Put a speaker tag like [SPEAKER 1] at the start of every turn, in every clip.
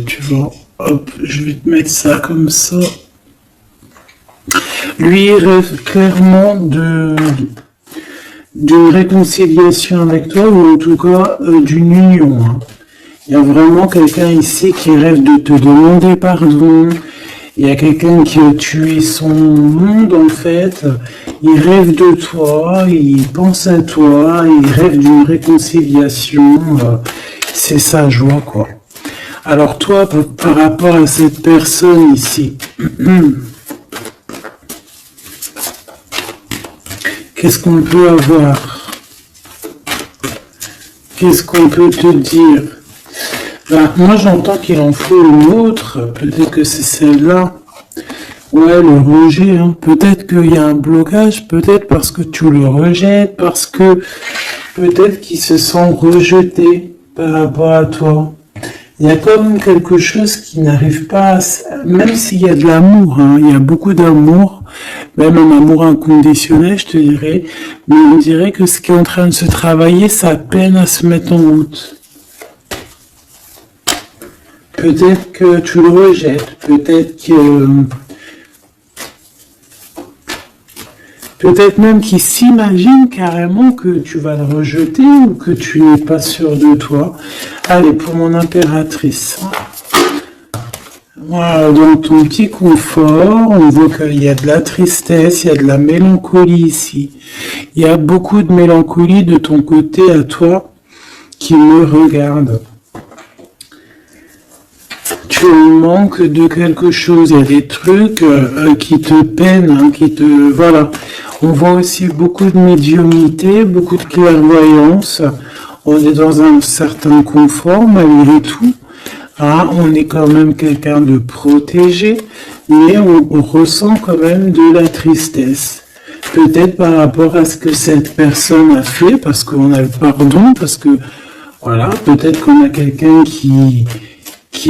[SPEAKER 1] Tu vois, hop, je vais te mettre ça comme ça. Lui, il rêve clairement d'une réconciliation avec toi, ou en tout cas d'une union, hein. Il y a vraiment quelqu'un ici qui rêve de te demander pardon. Il y a quelqu'un qui a tué son monde, en fait. Il rêve de toi, il pense à toi, il rêve d'une réconciliation. C'est sa joie, quoi. Alors toi, par rapport à cette personne ici, qu'est-ce qu'on peut avoir? Qu'est-ce qu'on peut te dire? Ben, moi, j'entends qu'il en faut une autre. Peut-être que c'est celle-là. Ouais, le rejet, hein. Peut-être qu'il y a un blocage, peut-être parce que tu le rejettes, parce que peut-être qu'il se sent rejeté par rapport à toi. Il y a comme quelque chose qui n'arrive pas même s'il y a de l'amour, hein, il y a beaucoup d'amour, même un amour inconditionnel, je te dirais, mais on dirait que ce qui est en train de se travailler, ça peine à se mettre en route. Peut-être que tu le rejettes, peut-être même qu'il s'imagine carrément que tu vas le rejeter ou que tu n'es pas sûr de toi. Allez, pour mon impératrice. Voilà, dans ton petit confort, on voit qu'il y a de la tristesse, il y a de la mélancolie ici. Il y a beaucoup de mélancolie de ton côté à toi qui me regarde. Tu manques de quelque chose, il y a des trucs qui te peinent, hein, voilà. On voit aussi beaucoup de médiumnité, beaucoup de clairvoyance. On est dans un certain confort malgré tout. Hein, on est quand même quelqu'un de protégé, mais on ressent quand même de la tristesse. Peut-être par rapport à ce que cette personne a fait, parce qu'on a le pardon, parce que, voilà, peut-être qu'on a quelqu'un qui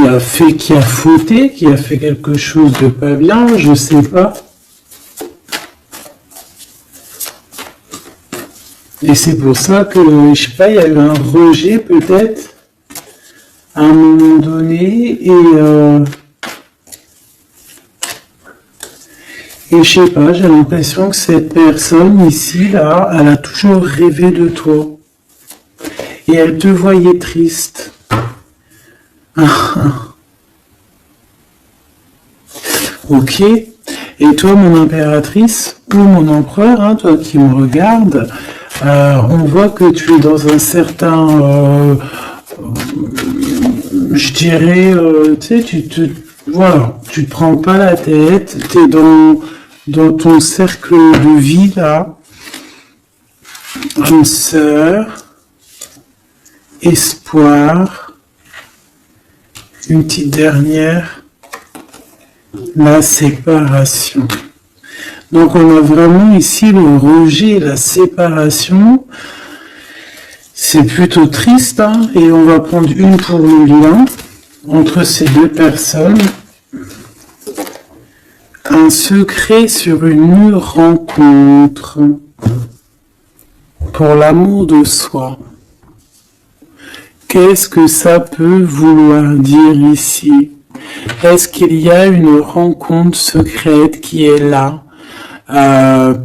[SPEAKER 1] a fauté, qui a fait quelque chose de pas bien, je sais pas. Et c'est pour ça que, je sais pas, il y a eu un rejet peut-être, à un moment donné, et je sais pas, j'ai l'impression que cette personne ici, là, elle a toujours rêvé de toi. Et elle te voyait triste. Ok. Et toi, mon impératrice, ou mon empereur, hein, toi qui me regardes, on voit que tu es dans un certain, je dirais, tu sais, voilà, tu te prends pas la tête, tu es dans ton cercle de vie, là, une sœur, espoir, une petite dernière, la séparation. Donc on a vraiment ici le rejet, la séparation. C'est plutôt triste, hein, et on va prendre une pour le lien entre ces deux personnes. Un secret sur une rencontre pour l'amour de soi. Qu'est-ce que ça peut vouloir dire ici? Est-ce qu'il y a une rencontre secrète qui est là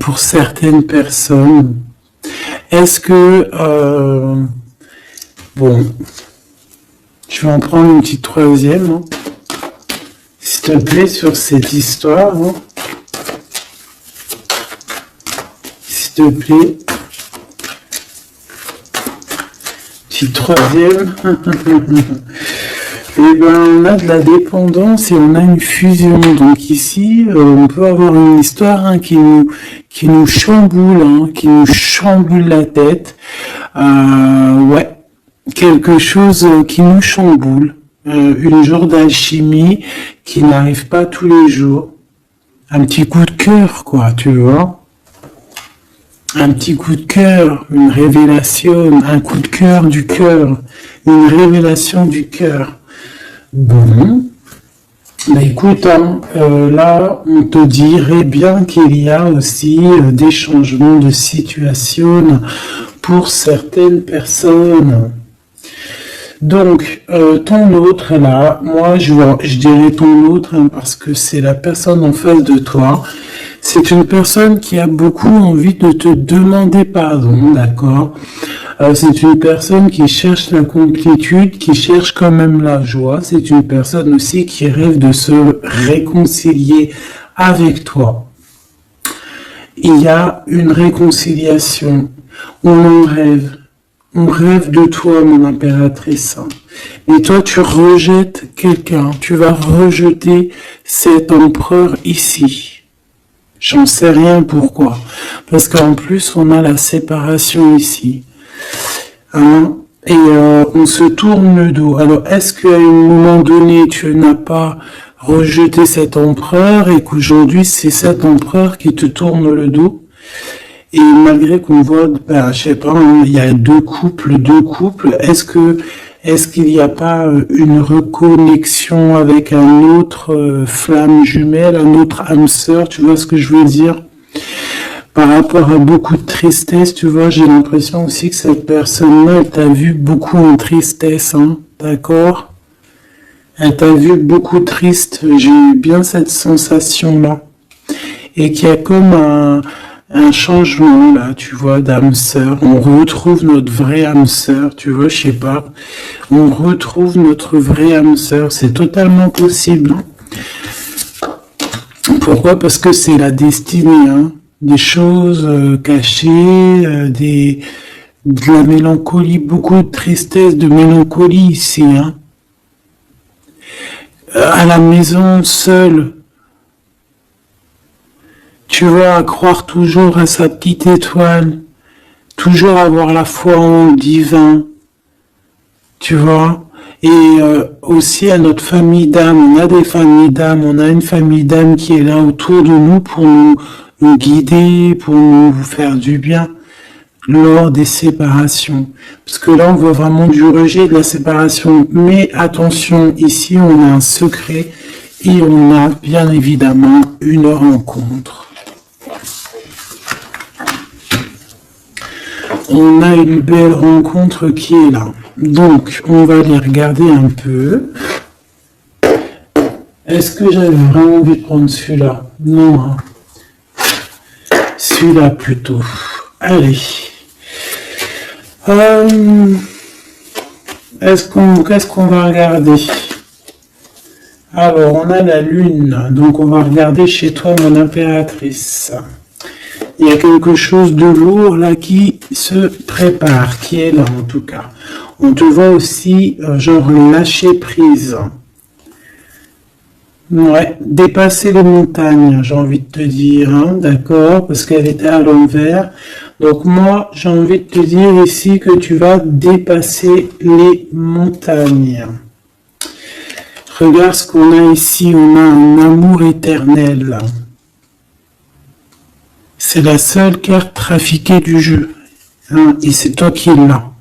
[SPEAKER 1] pour certaines personnes? Est-ce que... bon, je vais en prendre une petite troisième, hein, s'il te plaît, sur cette histoire. Hein. S'il te plaît. Petite troisième. Et ben, on a de la dépendance et on a une fusion. Donc ici, on peut avoir une histoire, hein, qui nous chamboule, hein, qui nous chamboule la tête. Ouais, quelque chose qui nous chamboule. Une genre d'alchimie qui n'arrive pas tous les jours. Un petit coup de cœur, quoi, tu vois. Un petit coup de cœur, une révélation, un coup de cœur du cœur, une révélation du cœur. Bon, bah écoute, hein, là, on te dirait bien qu'il y a aussi des changements de situation pour certaines personnes. Donc, ton autre là, moi je dirais ton autre hein, parce que c'est la personne en face de toi. C'est une personne qui a beaucoup envie de te demander pardon, d'accord? C'est une personne qui cherche la complétude, qui cherche quand même la joie. C'est une personne aussi qui rêve de se réconcilier avec toi. Il y a une réconciliation. On en rêve. On rêve de toi, mon impératrice. Et toi, tu rejettes quelqu'un. Tu vas rejeter cet empereur ici. J'en sais rien pourquoi. Parce qu'en plus, on a la séparation ici. Hein? Et on se tourne le dos. Alors, est-ce qu'à un moment donné, tu n'as pas rejeté cet empereur et qu'aujourd'hui, c'est cet empereur qui te tourne le dos? Et malgré qu'on voit, ben, je sais pas, hein, il y a deux couples, est-ce qu'il n'y a pas une reconnexion avec un autre flamme jumelle, un autre âme sœur, tu vois ce que je veux dire? Par rapport à beaucoup de tristesse, tu vois, j'ai l'impression aussi que cette personne-là, elle t'a vu beaucoup en tristesse, hein, d'accord? Elle t'a vu beaucoup triste, j'ai eu bien cette sensation-là. Et qu'il y a comme un changement là, tu vois, d'âme sœur. On retrouve notre vraie âme sœur, tu vois, je sais pas. On retrouve notre vraie âme sœur, c'est totalement possible. Pourquoi? Parce que c'est la destinée, hein. Des choses cachées, de la mélancolie, beaucoup de tristesse, de mélancolie ici, hein. À la maison, seule. Tu vois, à croire toujours à sa petite étoile, toujours avoir la foi en le divin, tu vois. Et aussi à notre famille d'âme, on a des familles d'âme, on a une famille d'âme qui est là autour de nous pour nous guider, pour nous faire du bien lors des séparations. Parce que là, on voit vraiment du rejet, de la séparation. Mais attention, ici, on a un secret et on a bien évidemment une rencontre. On a une belle rencontre qui est là. Donc, on va les regarder un peu. Est-ce que j'avais vraiment envie de prendre celui-là? Non. Hein. Celui-là plutôt. Allez. Qu'est-ce qu'on va regarder? Alors, on a la lune. Donc, on va regarder chez toi, mon impératrice. Il y a quelque chose de lourd là qui se prépare, qui est là en tout cas. On te voit aussi genre lâcher prise. Ouais, dépasser les montagnes, j'ai envie de te dire, hein, d'accord, parce qu'elle était à l'envers. Donc moi, j'ai envie de te dire ici que tu vas dépasser les montagnes. Regarde ce qu'on a ici, on a un amour éternel. C'est la seule carte trafiquée du jeu. Hein, et c'est toi qui l'as.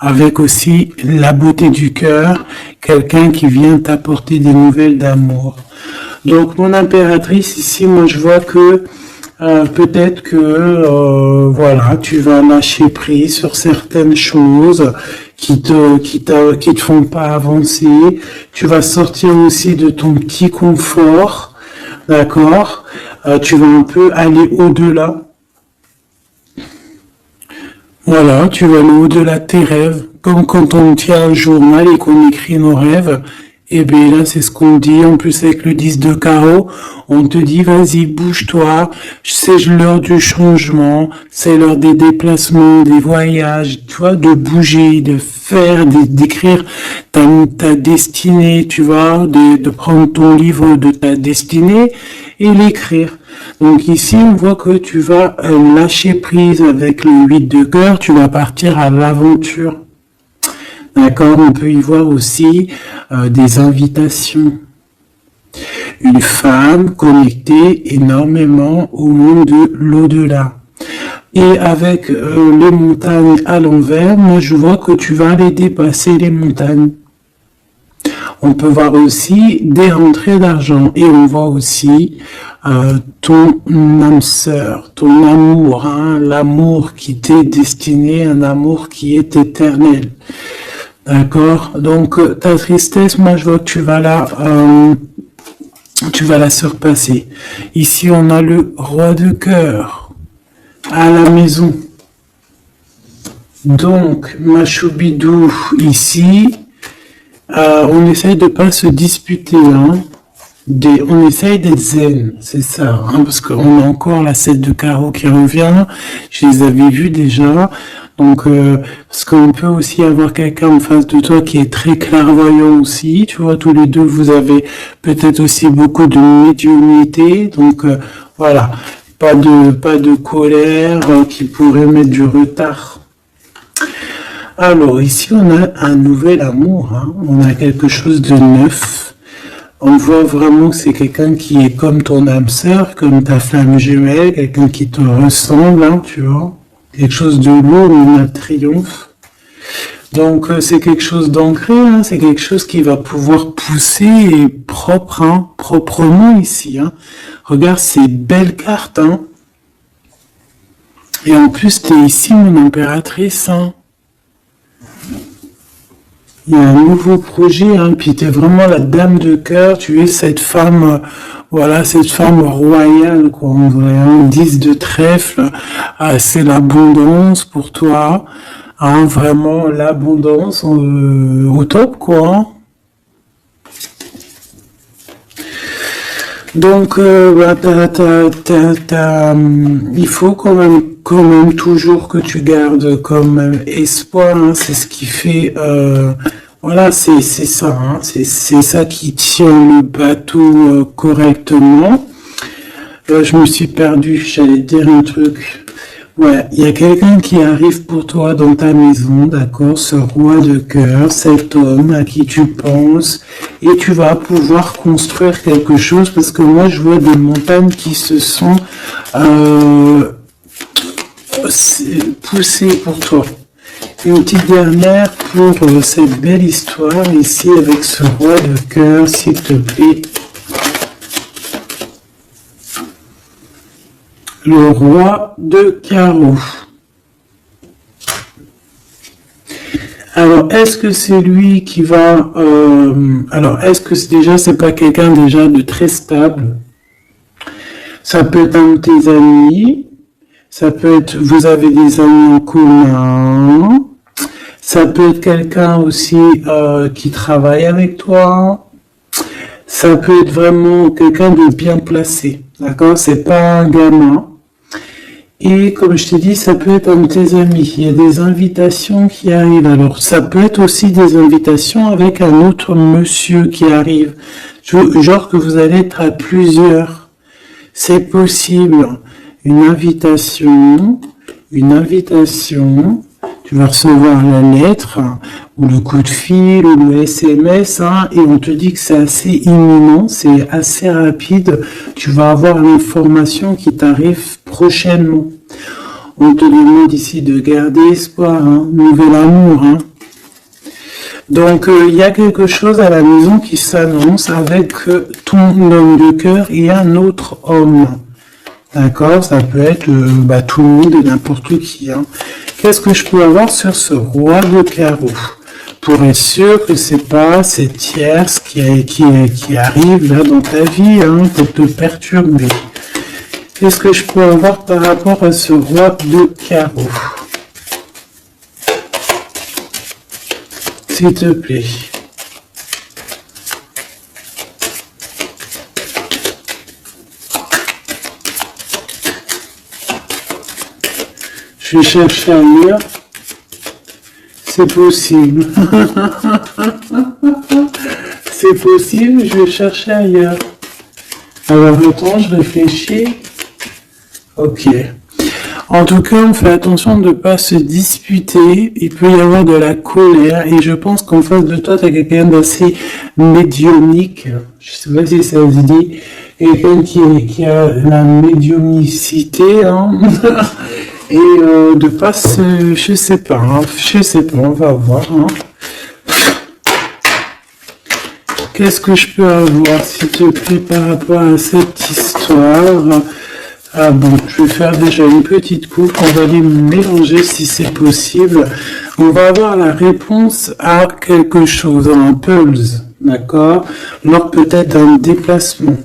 [SPEAKER 1] Avec aussi la beauté du cœur, quelqu'un qui vient t'apporter des nouvelles d'amour. Donc mon impératrice, ici, moi je vois que peut-être que voilà, tu vas lâcher prise sur certaines choses qui te font pas avancer. Tu vas sortir aussi de ton petit confort, d'accord? Tu vas un peu aller au-delà. Voilà, tu vas aller au-delà de tes rêves. Comme quand on tient un journal et qu'on écrit nos rêves. Et bien là, c'est ce qu'on dit. En plus, avec le 10 de carreau, on te dit, vas-y, bouge-toi. C'est l'heure du changement. C'est l'heure des déplacements, des voyages. Tu vois, de bouger, de faire, d'écrire ta destinée, tu vois, de prendre ton livre de ta destinée et l'écrire. Donc ici, on voit que tu vas lâcher prise avec le 8 de cœur. Tu vas partir à l'aventure. D'accord, on peut y voir aussi des invitations. Une femme connectée énormément au monde de l'au-delà. Et avec les montagnes à l'envers, moi je vois que tu vas aller dépasser les montagnes. On peut voir aussi des rentrées d'argent et on voit aussi ton âme sœur, ton amour, hein, l'amour qui t'est destiné, un amour qui est éternel. D'accord? Donc, ta tristesse, moi, je vois que tu vas la surpasser. Ici, on a le roi de cœur à la maison. Donc, Machoubidou, ici, on essaye de pas se disputer, hein. On essaye d'être zen, c'est ça, hein, parce qu'on a encore la 7 de carreau qui revient. Je les avais vus déjà. Donc, parce qu'on peut aussi avoir quelqu'un en face de toi qui est très clairvoyant aussi. Tu vois, tous les deux, vous avez peut-être aussi beaucoup de médiumnité. Donc, voilà, pas de colère qui pourrait mettre du retard. Alors, ici, on a un nouvel amour, hein. On a quelque chose de neuf. On voit vraiment que c'est quelqu'un qui est comme ton âme sœur, comme ta flamme jumelle, quelqu'un qui te ressemble, hein, tu vois. Quelque chose de lourd, mais un triomphe. Donc, c'est quelque chose d'ancré, hein, c'est quelque chose qui va pouvoir pousser et propre, hein, proprement ici, hein. Regarde ces belles cartes, hein. Et en plus, t'es ici, mon impératrice, hein. Il y a un nouveau projet, hein, puis tu es vraiment la dame de cœur, tu es cette femme, voilà, cette femme royale, quoi, en vrai, hein, 10 de trèfle, c'est l'abondance pour toi, hein, vraiment l'abondance au top, quoi, hein. Donc, il faut quand même toujours que tu gardes comme espoir, hein, c'est ce qui fait, voilà, c'est ça, hein, c'est ça qui tient le bateau correctement. Je me suis perdu, j'allais te dire un truc. Ouais, il y a quelqu'un qui arrive pour toi dans ta maison, d'accord, ce roi de cœur, cet homme à qui tu penses, et tu vas pouvoir construire quelque chose, parce que moi je vois des montagnes qui se sont poussées pour toi. Une petite dernière pour cette belle histoire ici avec ce roi de cœur, s'il te plaît. Le roi de carreau. Alors, est-ce que c'est lui qui va... alors, est-ce que c'est pas quelqu'un déjà de très stable? Ça peut être un de tes amis. Ça peut être... Vous avez des amis en commun. Ça peut être quelqu'un aussi qui travaille avec toi. Ça peut être vraiment quelqu'un de bien placé. D'accord? C'est pas un gamin. Et comme je t'ai dit, ça peut être un de tes amis. Il y a des invitations qui arrivent. Alors, ça peut être aussi des invitations avec un autre monsieur qui arrive. Genre que vous allez être à plusieurs. C'est possible. Une invitation. Tu vas recevoir la lettre, ou le coup de fil, ou le SMS, hein, et on te dit que c'est assez imminent, c'est assez rapide. Tu vas avoir l'information qui t'arrive prochainement. On te demande ici de garder espoir, hein, nouvel amour. Hein. Donc, il y a quelque chose à la maison qui s'annonce avec ton homme de cœur et un autre homme. D'accord? Ça peut être tout le monde et n'importe qui. Hein. Qu'est-ce que je peux avoir sur ce roi de carreau? Pour être sûr que c'est pas cette tierce qui arrive là dans ta vie, hein, pour te perturber. Qu'est-ce que je peux avoir par rapport à ce roi de carreau? S'il te plaît. Je vais chercher ailleurs. C'est possible. C'est possible, je vais chercher ailleurs. Alors, attends, je réfléchis. Ok. En tout cas, on fait attention de ne pas se disputer. Il peut y avoir de la colère. Et je pense qu'en face de toi, tu as quelqu'un d'assez médiumnique. Je sais pas si ça se dit. Quelqu'un qui a la médiumnicité, hein. Et de pas se... Je sais pas, on va voir. Hein. Qu'est-ce que je peux avoir, s'il te plaît, par rapport à cette histoire? Ah bon, je vais faire déjà une petite coupe, on va les mélanger si c'est possible. On va avoir la réponse à quelque chose, un pulse, d'accord? Lors peut-être d'un déplacement.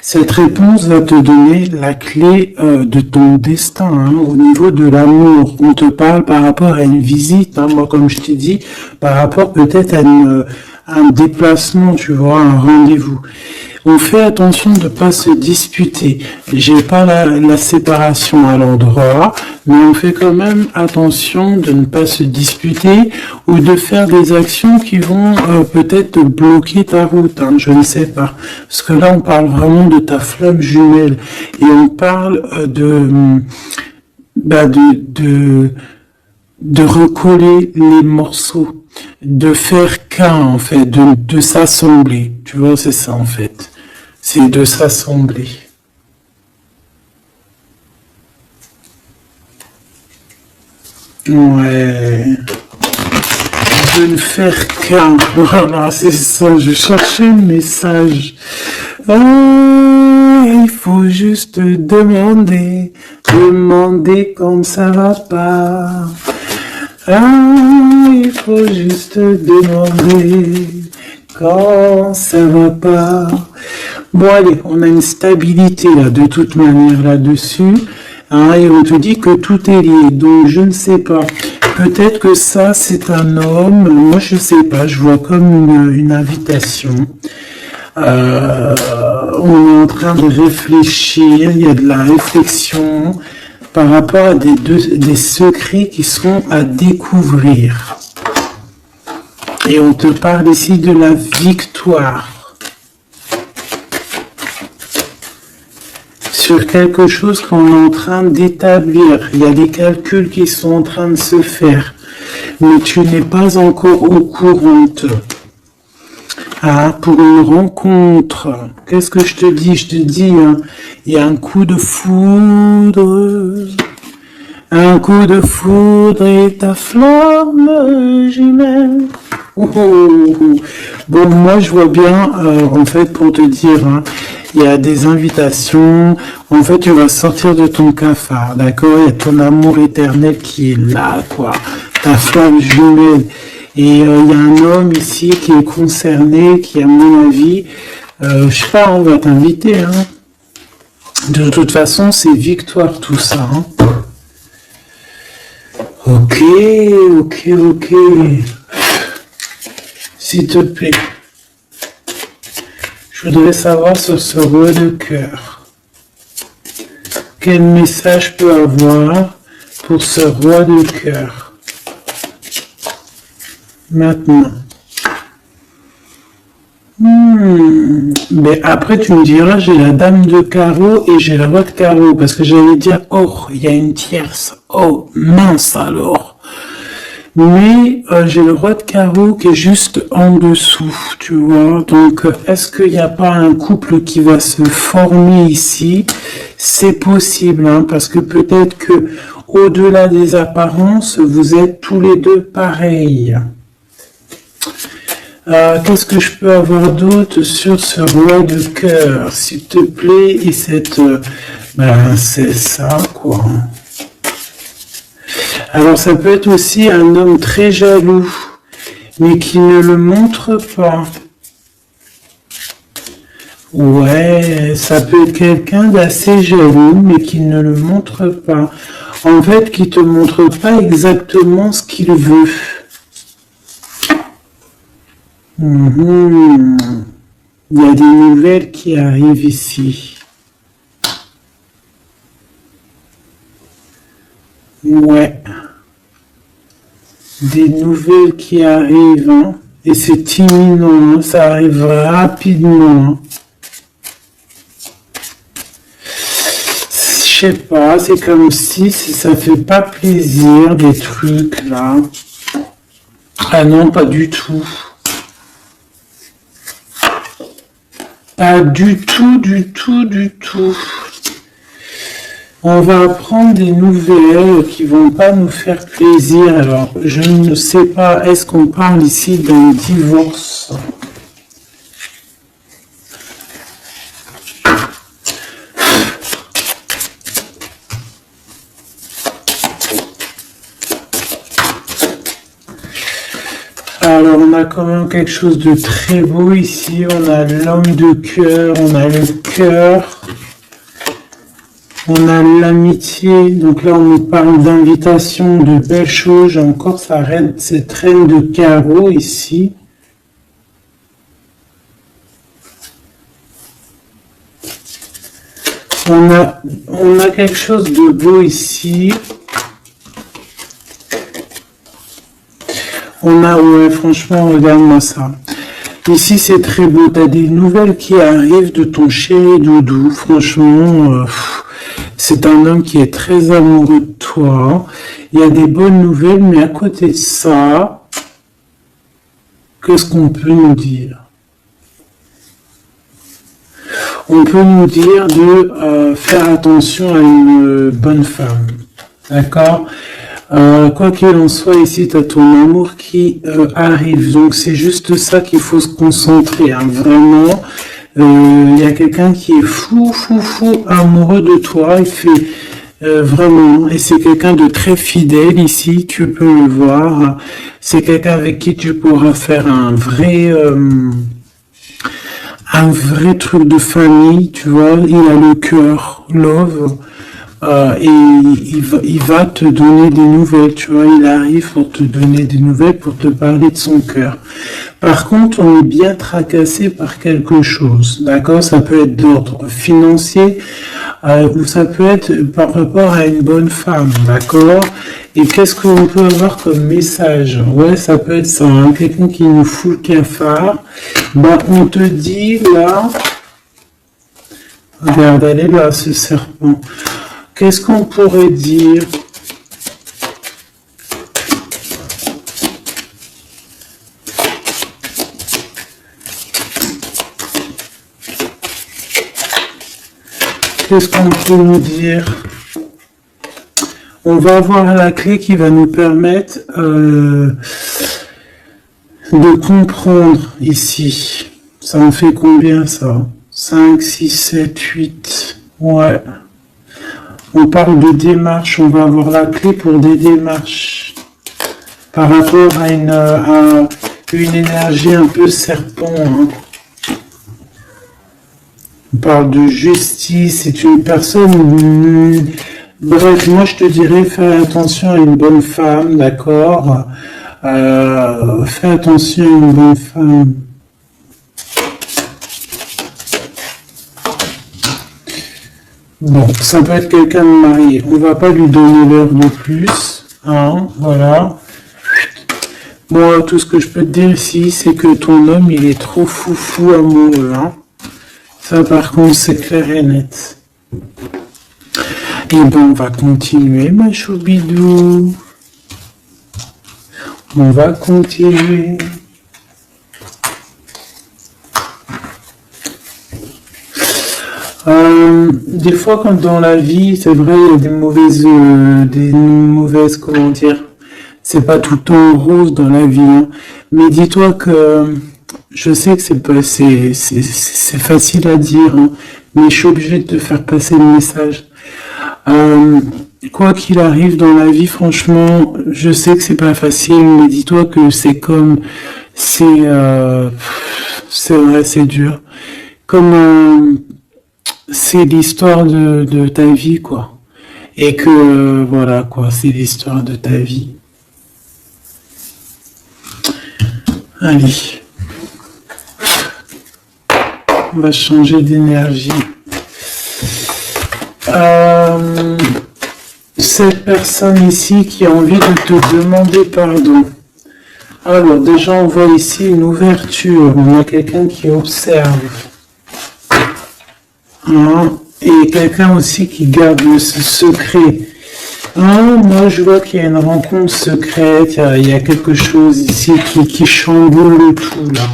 [SPEAKER 1] Cette réponse va te donner la clé de ton destin, hein, au niveau de l'amour. On te parle par rapport à une visite, hein, moi comme je t'ai dit, par rapport peut-être à un déplacement, tu vois, un rendez-vous. On fait attention de ne pas se disputer. J'ai pas la séparation à l'endroit, mais on fait quand même attention de ne pas se disputer ou de faire des actions qui vont peut-être bloquer ta route, hein, je ne sais pas. Parce que là, on parle vraiment de ta flamme jumelle et on parle de recoller les morceaux, de faire qu'un en fait, de s'assembler. Tu vois, c'est ça en fait. C'est de s'assembler. Ouais. De ne faire qu'un. Voilà, c'est ça. Je cherchais le message. Ah, il faut juste demander quand ça va pas. Ah, il faut juste demander quand ça va pas. Bon allez, on a une stabilité là, de toute manière là-dessus. Hein, et on te dit que tout est lié. Donc je ne sais pas. Peut-être que ça c'est un homme. Moi je sais pas. Je vois comme une invitation. On est en train de réfléchir. Il y a de la réflexion par rapport à des secrets qui sont à découvrir. Et on te parle ici de la victoire. Sur quelque chose qu'on est en train d'établir. Il y a des calculs qui sont en train de se faire. Mais tu n'es pas encore au courant. Ah, pour une rencontre. Qu'est-ce que je te dis? Je te dis, hein, il y a un coup de foudre. Un coup de foudre et ta flamme jumelle. Oh, oh, oh. Bon, moi je vois bien, en fait, pour te dire, hein, il y a des invitations. En fait, tu vas sortir de ton cafard, d'accord? Il y a ton amour éternel qui est là, quoi. Ta flamme jumelle. Et il y a un homme ici qui est concerné, qui, à mon avis, je sais pas, on va t'inviter, hein. De toute façon, c'est victoire tout ça, hein. Ok. S'il te plaît. Je voudrais savoir sur ce roi de cœur. Quel message peut avoir pour ce roi de cœur? Maintenant. Mais après, tu me diras, j'ai la dame de carreau et j'ai le roi de carreau. Parce que j'allais dire, oh, il y a une tierce. Oh, mince alors. Mais j'ai le roi de carreau qui est juste en dessous, tu vois. Donc, est-ce qu'il n'y a pas un couple qui va se former ici? C'est possible, hein, parce que peut-être que au-delà des apparences, vous êtes tous les deux pareils. Qu'est-ce que je peux avoir d'autre sur ce roi de cœur, s'il te plaît, et cette... c'est ça, quoi. Alors, ça peut être aussi un homme très jaloux, mais qui ne le montre pas. Ouais, ça peut être quelqu'un d'assez jaloux, mais qui ne le montre pas. En fait, qui te montre pas exactement ce qu'il veut. Il y a des nouvelles qui arrivent ici. Ouais. Des nouvelles qui arrivent, hein. Et c'est imminent, hein. Ça arrive rapidement. Hein. Je sais pas, c'est comme si ça fait pas plaisir des trucs là. Ah non, pas du tout. Pas du tout. On va apprendre des nouvelles qui vont pas nous faire plaisir. Alors, je ne sais pas, est-ce qu'on parle ici d'un divorce? a quand même quelque chose de très beau ici. On a l'homme de cœur, on a le cœur, on a l'amitié. Donc là, on nous parle d'invitation, de belles choses. J'ai encore cette reine de carreaux ici. On a quelque chose de beau ici. Ouais, franchement, regarde-moi ça. Ici, c'est très beau. Tu as des nouvelles qui arrivent de ton chéri doudou. Franchement, c'est un homme qui est très amoureux de toi. Il y a des bonnes nouvelles, mais à côté de ça, qu'est-ce qu'on peut nous dire? On peut nous dire de faire attention à une bonne femme. D'accord? Quoi qu'il en soit, ici, tu as ton amour qui arrive. Donc, c'est juste ça qu'il faut se concentrer. Hein. Vraiment, il y a quelqu'un qui est fou amoureux de toi. Il fait vraiment, et c'est quelqu'un de très fidèle ici. Tu peux le voir. C'est quelqu'un avec qui tu pourras faire un vrai truc de famille. Tu vois, il a le cœur, love. Et il va te donner des nouvelles, tu vois, il arrive pour te donner des nouvelles, pour te parler de son cœur. Par contre, on est bien tracassé par quelque chose, d'accord? Ça peut être d'ordre financier, ou ça peut être par rapport à une bonne femme, d'accord? Et qu'est-ce qu'on peut avoir comme message? Ouais, ça peut être ça, hein, quelqu'un qui nous fout le cafard. Bah, on te dit là, regarde, elle est là, ce serpent. Qu'est-ce qu'on pourrait dire? Qu'est-ce qu'on peut nous dire? On va avoir la clé qui va nous permettre de comprendre ici. Ça en fait combien ça? 5, 6, 7, 8. Ouais. On parle de démarche, on va avoir la clé pour des démarches par rapport à une énergie un peu serpent. Hein. On parle de justice, c'est une personne... Bref, moi je te dirais, fais attention à une bonne femme, d'accord? Fais attention à une bonne femme. Bon, ça peut être quelqu'un de marié. On va pas lui donner l'heure de plus. Hein, voilà. Bon, tout ce que je peux te dire ici, c'est que ton homme, il est trop fou amoureux. Hein. Ça, par contre, c'est clair et net. Et ben, on va continuer, ma choubidou. On va continuer. Des fois, quand dans la vie, c'est vrai, il y a des mauvaises, comment dire, c'est pas tout le temps rose dans la vie, hein. Mais dis-toi que, je sais que c'est facile à dire, hein, mais je suis obligé de te faire passer le message. Quoi qu'il arrive dans la vie, franchement, je sais que c'est pas facile, mais dis-toi que c'est vrai, c'est dur. Comme, c'est l'histoire de ta vie, quoi. Et que, voilà, quoi, c'est l'histoire de ta vie. Allez. On va changer d'énergie. Cette personne ici qui a envie de te demander pardon. Alors, déjà, on voit ici une ouverture. On a quelqu'un qui observe. Hein, et quelqu'un aussi qui garde le secret. Hein, moi, je vois qu'il y a une rencontre secrète, il y a quelque chose ici qui chamboule le tout, là.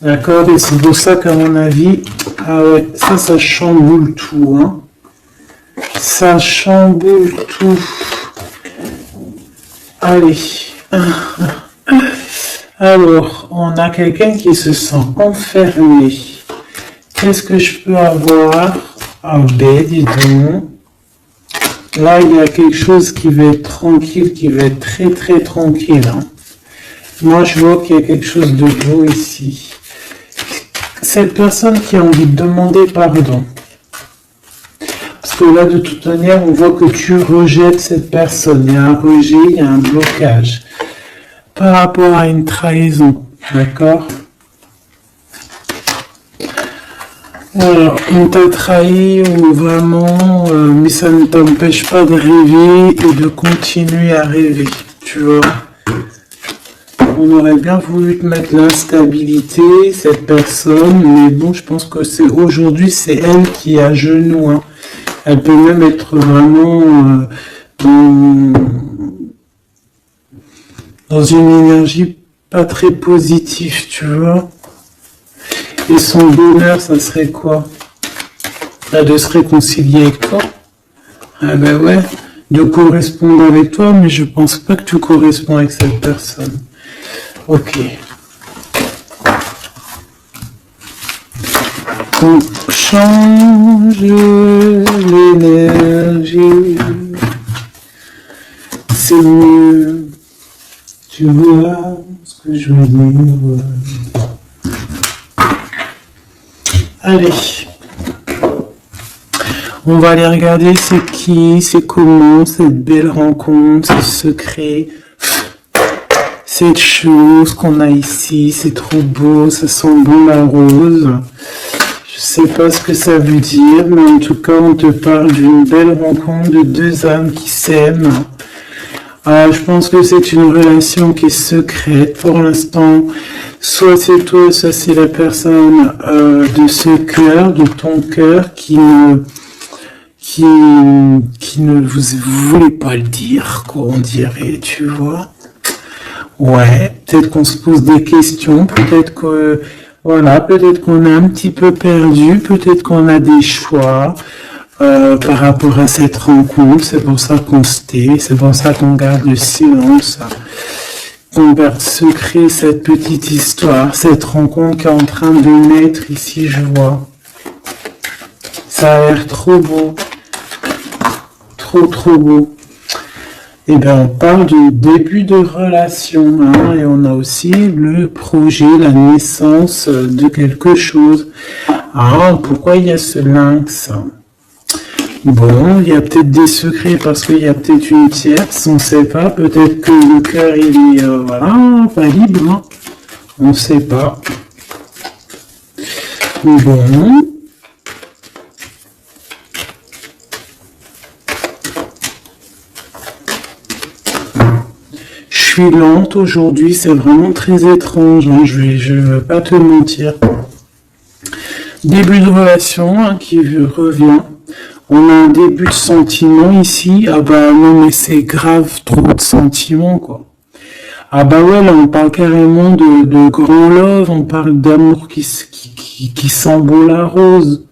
[SPEAKER 1] D'accord? Et c'est pour ça qu'à mon avis, ah ouais, ça chamboule tout, hein. Ça chamboule tout. Allez. Alors, on a quelqu'un qui se sent enfermé. Qu'est-ce que je peux avoir? Ah ben, dis donc. Là, il y a quelque chose qui va être tranquille, qui va être très très tranquille. Hein. Moi, je vois qu'il y a quelque chose de beau ici. Cette personne qui a envie de demander pardon. Parce que là, de toute manière, on voit que tu rejettes cette personne. Il y a un rejet, il y a un blocage. Par rapport à une trahison. D'accord? Alors, on t'a trahi ou vraiment, mais ça ne t'empêche pas de rêver et de continuer à rêver. Tu vois? On aurait bien voulu te mettre l'instabilité, cette personne, mais bon, je pense que c'est aujourd'hui, c'est elle qui est à genoux. Hein. Elle peut même être vraiment dans une énergie pas très positive, tu vois. Et son bonheur, ça serait quoi? De se réconcilier avec toi. Ah ben ouais, de correspondre avec toi, mais je pense pas que tu corresponds avec cette personne. Ok. On change l'énergie. C'est mieux. Tu vois ce que je veux dire. Allez. On va aller regarder c'est qui, c'est comment, cette belle rencontre, ce secret. Cette chose qu'on a ici, c'est trop beau, ça sent bon la rose. Je sais pas ce que ça veut dire, mais en tout cas, on te parle d'une belle rencontre de deux âmes qui s'aiment. Je pense que c'est une relation qui est secrète pour l'instant. Soit c'est toi, soit c'est la personne de ce cœur, de ton cœur, qui ne vous voulez pas le dire, quoi, on dirait, tu vois. Ouais, peut-être qu'on se pose des questions, peut-être que, voilà, peut-être qu'on est un petit peu perdu, peut-être qu'on a des choix par rapport à cette rencontre, c'est pour ça qu'on se tait, c'est pour ça qu'on garde le silence, qu'on garde secret cette petite histoire, cette rencontre qui est en train de naître ici, je vois. Ça a l'air trop beau, trop beau. Eh bien, on parle du début de relation, hein, et on a aussi le projet, la naissance de quelque chose. Pourquoi il y a ce lynx? Bon, il y a peut-être des secrets parce qu'il y a peut-être une tierce, on ne sait pas. Peut-être que le cœur, il est, pas libre, hein. On ne sait pas. Bon. Je suis lente aujourd'hui, c'est vraiment très étrange, hein, je vais pas te mentir. Début de relation, hein, qui revient. On a un début de sentiment ici. Ah bah non, mais c'est grave, trop de sentiments, quoi. Ah bah ouais, là on parle carrément de grand love, on parle d'amour qui sent bon la rose.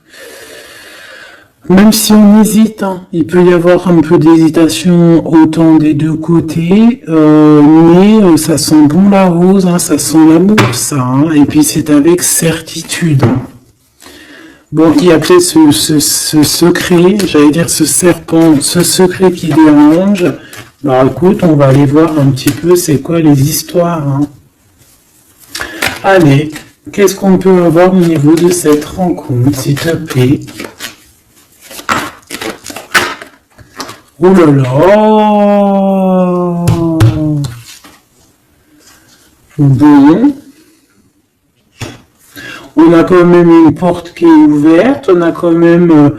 [SPEAKER 1] Même si on hésite, hein, il peut y avoir un peu d'hésitation autant des deux côtés, mais ça sent bon la rose, hein, ça sent l'amour, ça, hein, et puis c'est avec certitude. Bon, il y a peut-être ce secret, j'allais dire ce serpent, ce secret qui dérange. Alors écoute, on va aller voir un petit peu c'est quoi les histoires. Hein. Allez, qu'est-ce qu'on peut avoir au niveau de cette rencontre, s'il te plaît? Oh là là! Bon. On a quand même une porte qui est ouverte, on a quand même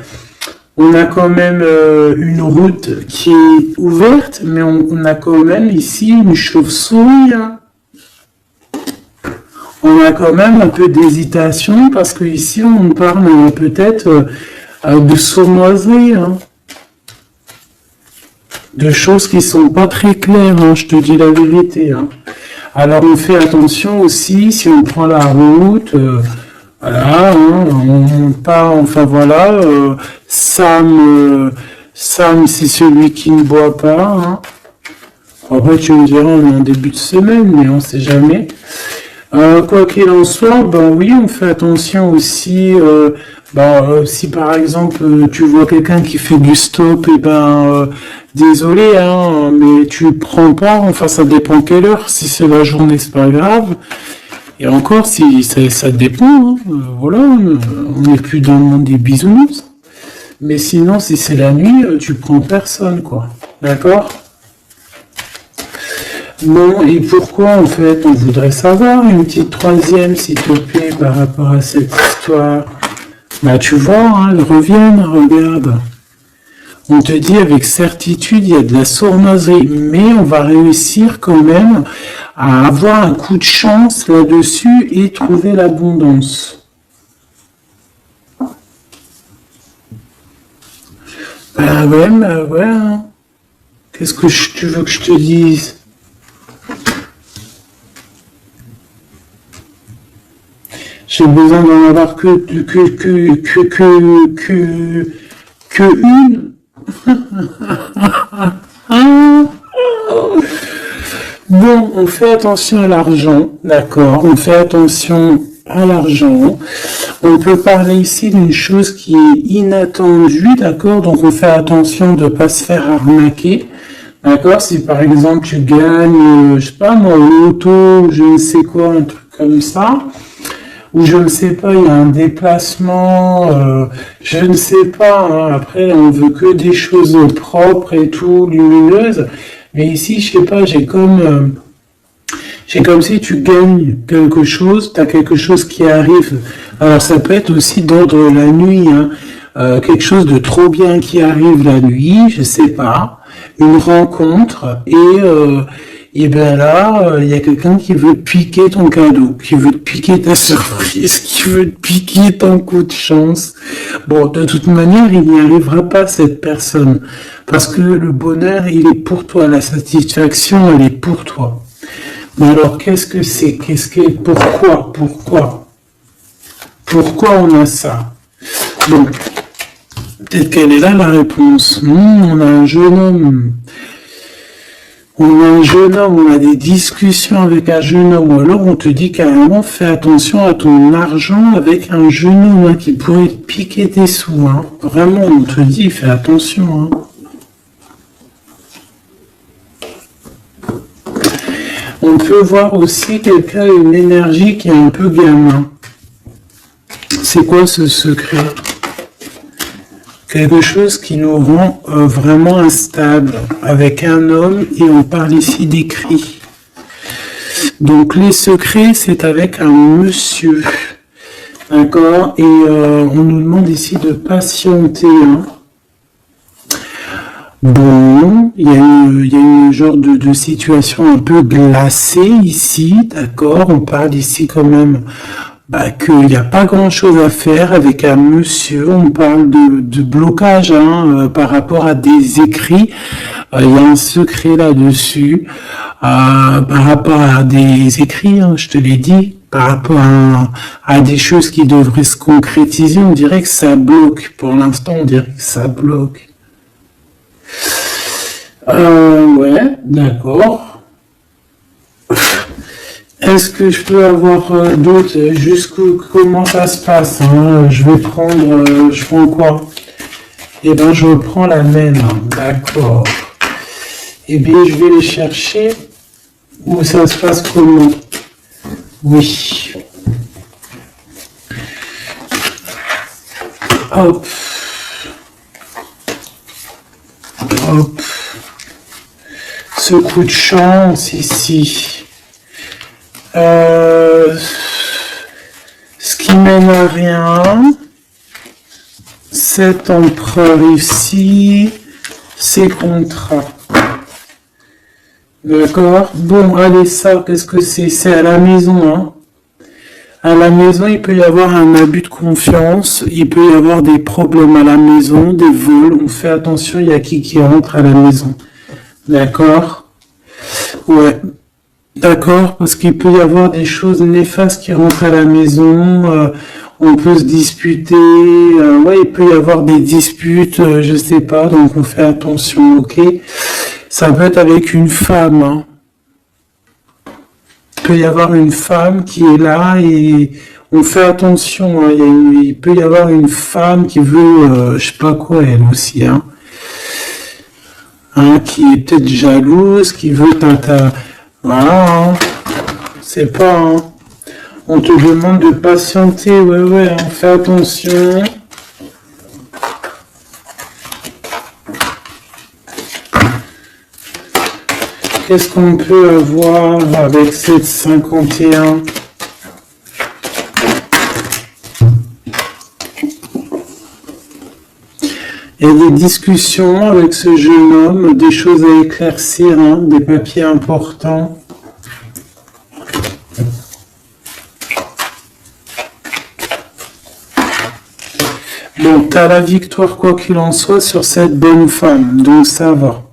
[SPEAKER 1] une route qui est ouverte, mais on a quand même ici une chauve-souris. Hein. On a quand même un peu d'hésitation parce que ici on parle peut-être de sournoiserie, hein. De choses qui sont pas très claires, hein, je te dis la vérité. Hein. Alors on fait attention aussi si on prend la route. Voilà, hein, on part, enfin voilà, Sam, c'est celui qui ne boit pas. Hein. Après, tu me diras, on est en début de semaine, mais on ne sait jamais. Quoi qu'il en soit, ben oui, on fait attention aussi. Si par exemple tu vois quelqu'un qui fait du stop, et désolé, hein, mais tu prends pas. Enfin, ça dépend quelle heure. Si c'est la journée, c'est pas grave. Et encore, si ça dépend. Hein, voilà, on n'est plus dans le monde des bisounours. Mais sinon, si c'est la nuit, tu prends personne, quoi. D'accord? Bon, et pourquoi en fait on voudrait savoir une petite troisième, s'il te plaît, par rapport à cette histoire? Bah tu vois, hein, elles reviennent, regarde. On te dit avec certitude, il y a de la sournoiserie, mais on va réussir quand même à avoir un coup de chance là-dessus et trouver l'abondance. Bah ouais, hein. Qu'est-ce que tu veux que je te dise? J'ai besoin d'en avoir que une. Bon, on fait attention à l'argent, d'accord? On fait attention à l'argent. On peut parler ici d'une chose qui est inattendue, d'accord? Donc on fait attention de ne pas se faire arnaquer. D'accord? Si par exemple tu gagnes, je sais pas moi, au loto, je ne sais quoi, un truc comme ça, ou je ne sais pas, il y a un déplacement, je ne sais pas, hein, après on veut que des choses propres et tout, lumineuses, mais ici je sais pas, j'ai comme si tu gagnes quelque chose, tu as quelque chose qui arrive, alors ça peut être aussi d'ordre la nuit, hein, quelque chose de trop bien qui arrive la nuit, je sais pas, une rencontre, et bien là, il y a quelqu'un qui veut te piquer ton cadeau, qui veut te piquer ta surprise, qui veut te piquer ton coup de chance. Bon, de toute manière, il n'y arrivera pas, cette personne, parce que le bonheur, il est pour toi, la satisfaction, elle est pour toi. Mais alors, qu'est-ce que c'est? Pourquoi on a ça? Bon, peut-être qu'elle est là, la réponse. On a un jeune homme. On a des discussions avec un jeune homme, ou alors on te dit carrément, fais attention à ton argent avec un jeune homme, hein, qui pourrait te piquer tes sous, hein. Vraiment, on te dit, fais attention, hein. On peut voir aussi quelqu'un, une énergie qui est un peu gamin. C'est quoi ce secret? Quelque chose qui nous rend vraiment instable, avec un homme, et on parle ici des cris. Donc les secrets, c'est avec un monsieur, d'accord? Et on nous demande ici de patienter, hein. Bon, il y a une genre de situation un peu glacée ici, d'accord? On parle ici quand même qu'il n'y a pas grand-chose à faire avec un monsieur. On parle de blocage, hein, par rapport à des écrits. Il y a un secret là-dessus, par rapport à des écrits, hein, je te l'ai dit, par rapport à des choses qui devraient se concrétiser. On dirait que ça bloque. Pour l'instant, on dirait que ça bloque. Ouais, d'accord. Est-ce que je peux avoir d'autres, comment ça se passe, hein? Je prends quoi? Eh ben, je prends la même, hein. D'accord. Eh bien, je vais les chercher. Où ça se passe comment? Oui. Hop. Hop. Ce coup de chance ici. Ce qui mène à rien. Cet empereur ici. Ces contrats. D'accord? Bon, allez, ça, qu'est-ce que c'est? C'est à la maison, hein. À la maison, il peut y avoir un abus de confiance, il peut y avoir des problèmes à la maison, des vols. On fait attention, il y a qui rentre à la maison. D'accord? Ouais. D'accord, parce qu'il peut y avoir des choses néfastes qui rentrent à la maison, on peut se disputer, ouais, il peut y avoir des disputes, je sais pas, donc on fait attention, ok? Ça peut être avec une femme, hein. peut y avoir une femme qui est là et on fait attention, hein, il peut y avoir une femme qui veut, je sais pas quoi, elle aussi, qui est peut-être jalouse, qui veut voilà, hein, c'est pas, hein. On te demande de patienter, ouais, hein, fais attention. Qu'est-ce qu'on peut avoir avec cette 51? Il y a des discussions avec ce jeune homme, des choses à éclaircir, hein, des papiers importants. Bon, tu as la victoire quoi qu'il en soit sur cette bonne femme, donc ça va.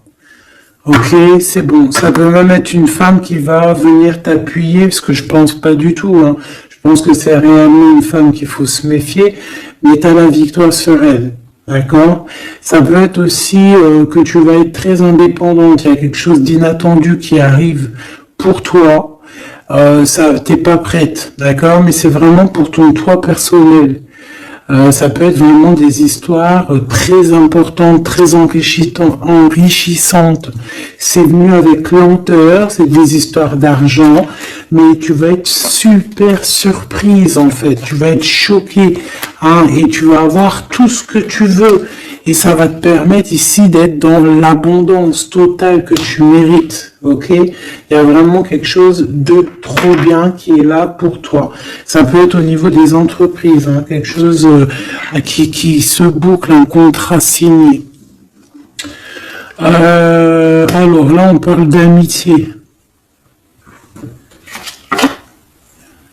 [SPEAKER 1] Ok, c'est bon. Ça peut même être une femme qui va venir t'appuyer, parce que je pense pas du tout, hein. Je pense que c'est réellement une femme qu'il faut se méfier, mais tu as la victoire sur elle. D'accord? Ça peut être aussi que tu vas être très indépendante. Il y a quelque chose d'inattendu qui arrive pour toi. T'es pas prête, d'accord? Mais c'est vraiment pour ton toi personnel. Ça peut être vraiment des histoires très importantes, très enrichissantes. C'est venu avec lenteur, c'est des histoires d'argent, mais tu vas être super surprise en fait. Tu vas être choquée, hein, et tu vas avoir tout ce que tu veux. Et ça va te permettre ici d'être dans l'abondance totale que tu mérites, ok? Il y a vraiment quelque chose de trop bien qui est là pour toi. Ça peut être au niveau des entreprises, hein, quelque chose qui se boucle, un contrat signé. Alors là, on parle d'amitié.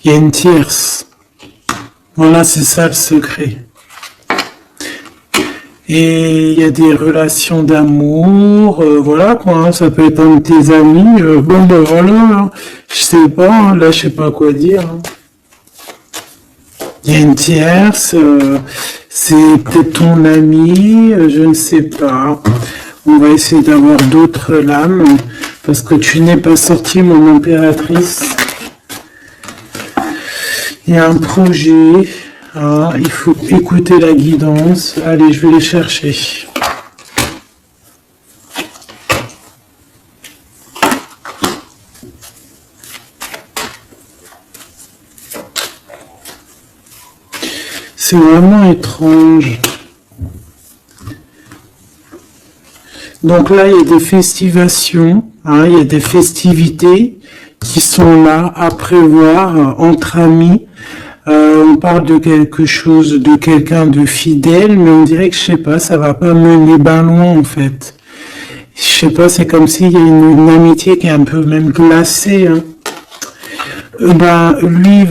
[SPEAKER 1] Il y a une tierce. Voilà, c'est ça le secret. Et il y a des relations d'amour, voilà quoi, hein, ça peut être un de tes amis, voilà, hein, je sais pas, hein, là je sais pas quoi dire. Hein. Il y a une tierce, c'est peut-être ton ami, je ne sais pas. On va essayer d'avoir d'autres lames, parce que tu n'es pas sortie, mon impératrice. Il y a un projet. Ah, il faut écouter la guidance. Allez, je vais les chercher. C'est vraiment étrange. Donc là, il y a des festivations, hein, il y a des festivités qui sont là à prévoir entre amis. On parle de quelque chose, de quelqu'un de fidèle, mais on dirait que, je sais pas, ça va pas mener ben loin, en fait. Je sais pas, c'est comme s'il y a une amitié qui est un peu même glacée, hein. Lui,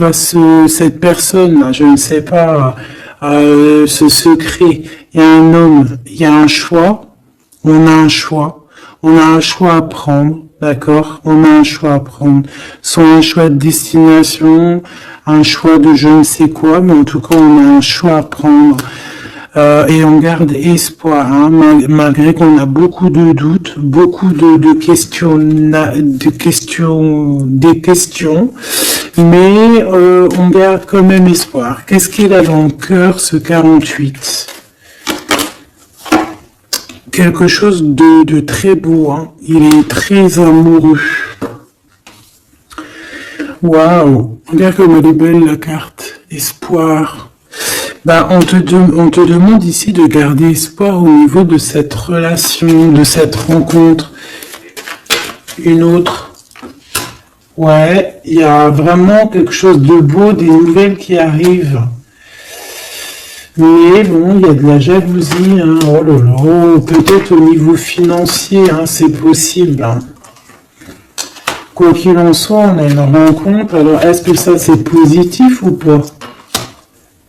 [SPEAKER 1] cette personne, là, je ne sais pas, ce secret, il y a un homme, il y a un choix, on a un choix à prendre. D'accord? On a un choix à prendre. Soit un choix de destination, un choix de je ne sais quoi, mais en tout cas, on a un choix à prendre. Et on garde espoir, hein, malgré qu'on a beaucoup de doutes, beaucoup de questions, des questions, mais on garde quand même espoir. Qu'est-ce qu'il a dans le cœur, ce 48? Quelque chose de très beau, hein. Il est très amoureux. Waouh, regarde comme elle est belle la carte. Espoir. On te demande ici de garder espoir au niveau de cette relation, de cette rencontre. Une autre. Ouais, il y a vraiment quelque chose de beau, des nouvelles qui arrivent. Mais bon, il y a de la jalousie, hein. Oh là là, peut-être au niveau financier, hein, c'est possible. Hein. Quoi qu'il en soit, on a une rencontre. Alors, est-ce que ça c'est positif ou pas?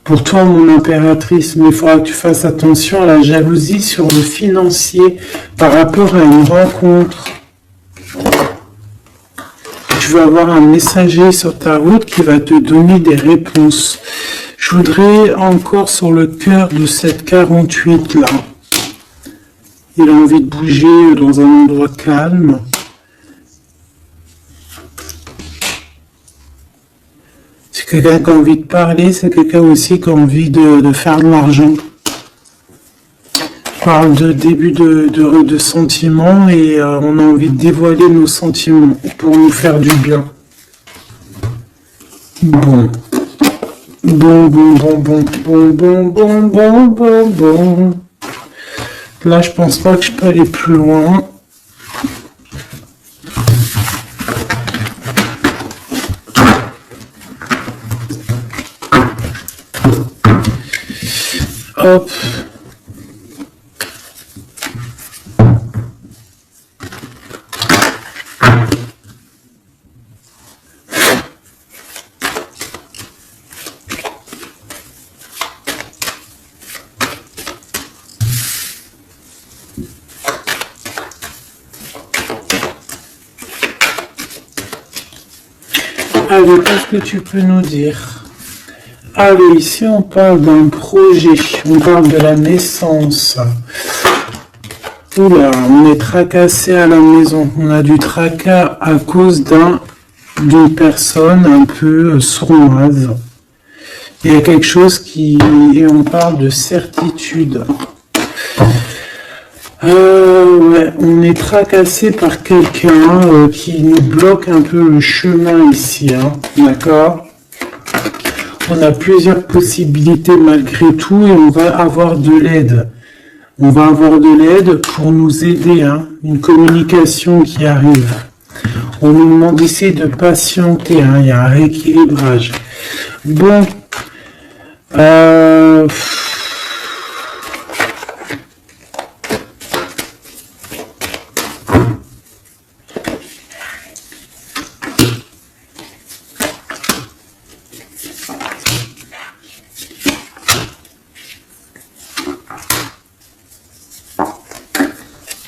[SPEAKER 1] Pour toi, mon impératrice, mais il faudra que tu fasses attention à la jalousie sur le financier par rapport à une rencontre. Tu vas avoir un messager sur ta route qui va te donner des réponses. Je voudrais encore sur le cœur de cette 48 là. Il a envie de bouger dans un endroit calme. C'est quelqu'un qui a envie de parler, c'est quelqu'un aussi qui a envie de faire de l'argent. On parle de début de sentiments et on a envie de dévoiler nos sentiments pour nous faire du bien. Bon. Bon. Là, je pense pas que je peux aller plus loin. Hop. Allez, qu'est-ce que tu peux nous dire? Allez, ici on parle d'un projet, on parle de la naissance. Oula, on est tracassé à la maison, on a du tracas à cause d'une personne un peu sournoise. Il y a quelque chose et on parle de certitude. Ouais, on est tracassé par quelqu'un qui nous bloque un peu le chemin ici, hein, d'accord? On a plusieurs possibilités malgré tout et on va avoir de l'aide. On va avoir de l'aide pour nous aider, hein, une communication qui arrive. On nous demande ici de patienter, hein, il y a un rééquilibrage. Bon,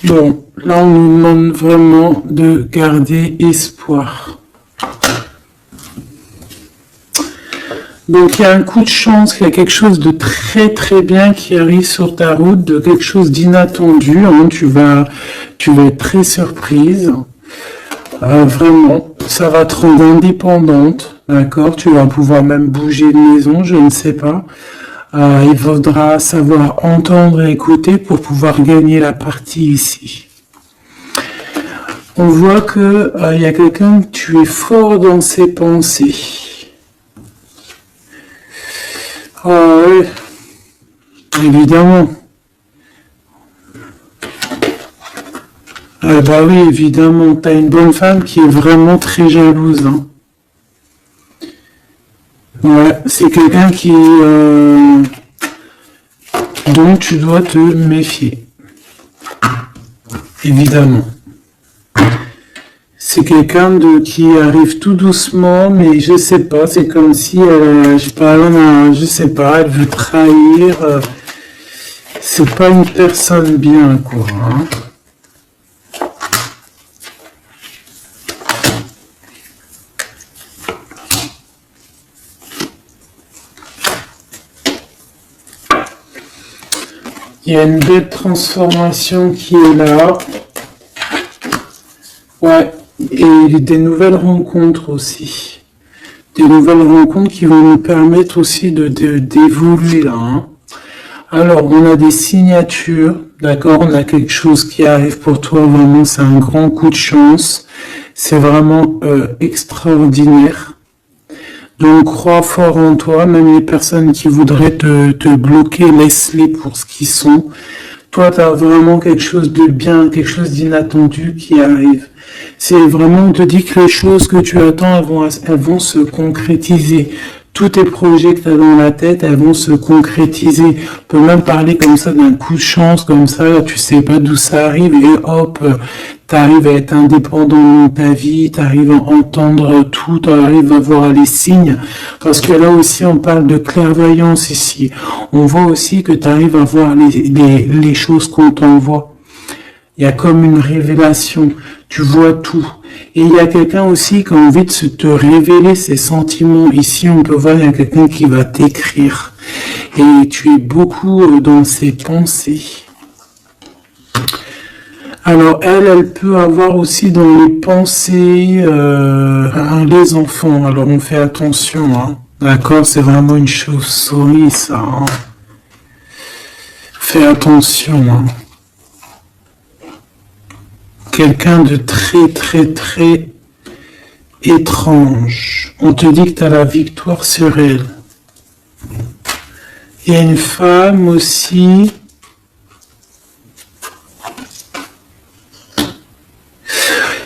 [SPEAKER 1] bon, là on nous demande vraiment de garder espoir. Donc il y a un coup de chance, il y a quelque chose de très très bien qui arrive sur ta route, de quelque chose d'inattendu, hein, tu vas être très surprise. Vraiment, ça va te rendre indépendante, d'accord? Tu vas pouvoir même bouger de maison, je ne sais pas. Il faudra savoir entendre et écouter pour pouvoir gagner la partie ici. On voit que il y a quelqu'un, tu es fort dans ses pensées. Oui, évidemment. Bah oui, évidemment, tu as une bonne femme qui est vraiment très jalouse, hein. Ouais, c'est quelqu'un dont tu dois te méfier. Évidemment. C'est quelqu'un qui arrive tout doucement, mais je sais pas, c'est comme si je sais pas, elle veut trahir. C'est pas une personne bien, quoi, hein. Il y a une belle transformation qui est là. Ouais, et des nouvelles rencontres aussi. Des nouvelles rencontres qui vont nous permettre aussi d'évoluer là, hein. Alors, on a des signatures, d'accord? On a quelque chose qui arrive pour toi, vraiment, c'est un grand coup de chance. C'est vraiment extraordinaire. Donc, crois fort en toi, même les personnes qui voudraient te bloquer, laisse-les pour ce qu'ils sont. Toi, tu as vraiment quelque chose de bien, quelque chose d'inattendu qui arrive. C'est vraiment, on te dit que les choses que tu attends, elles vont se concrétiser. Tous tes projets que tu as dans la tête, elles vont se concrétiser. On peut même parler comme ça d'un coup de chance, comme ça, là, tu sais pas d'où ça arrive, et hop, tu arrives à être indépendant dans ta vie, tu arrives à entendre tout, tu arrives à voir les signes, parce que là aussi, on parle de clairvoyance ici. On voit aussi que tu arrives à voir les choses qu'on t'envoie. Il y a comme une révélation, tu vois tout. Et il y a quelqu'un aussi qui a envie de te révéler ses sentiments. Ici, on peut voir, il y a quelqu'un qui va t'écrire. Et tu es beaucoup dans ses pensées. Alors, elle peut avoir aussi dans les pensées les enfants. Alors, on fait attention, hein. D'accord, c'est vraiment une chauve-souris, ça, hein. Fais attention, hein. Quelqu'un de très, très, très étrange. On te dit que tu as la victoire sur elle. Il y a une femme aussi.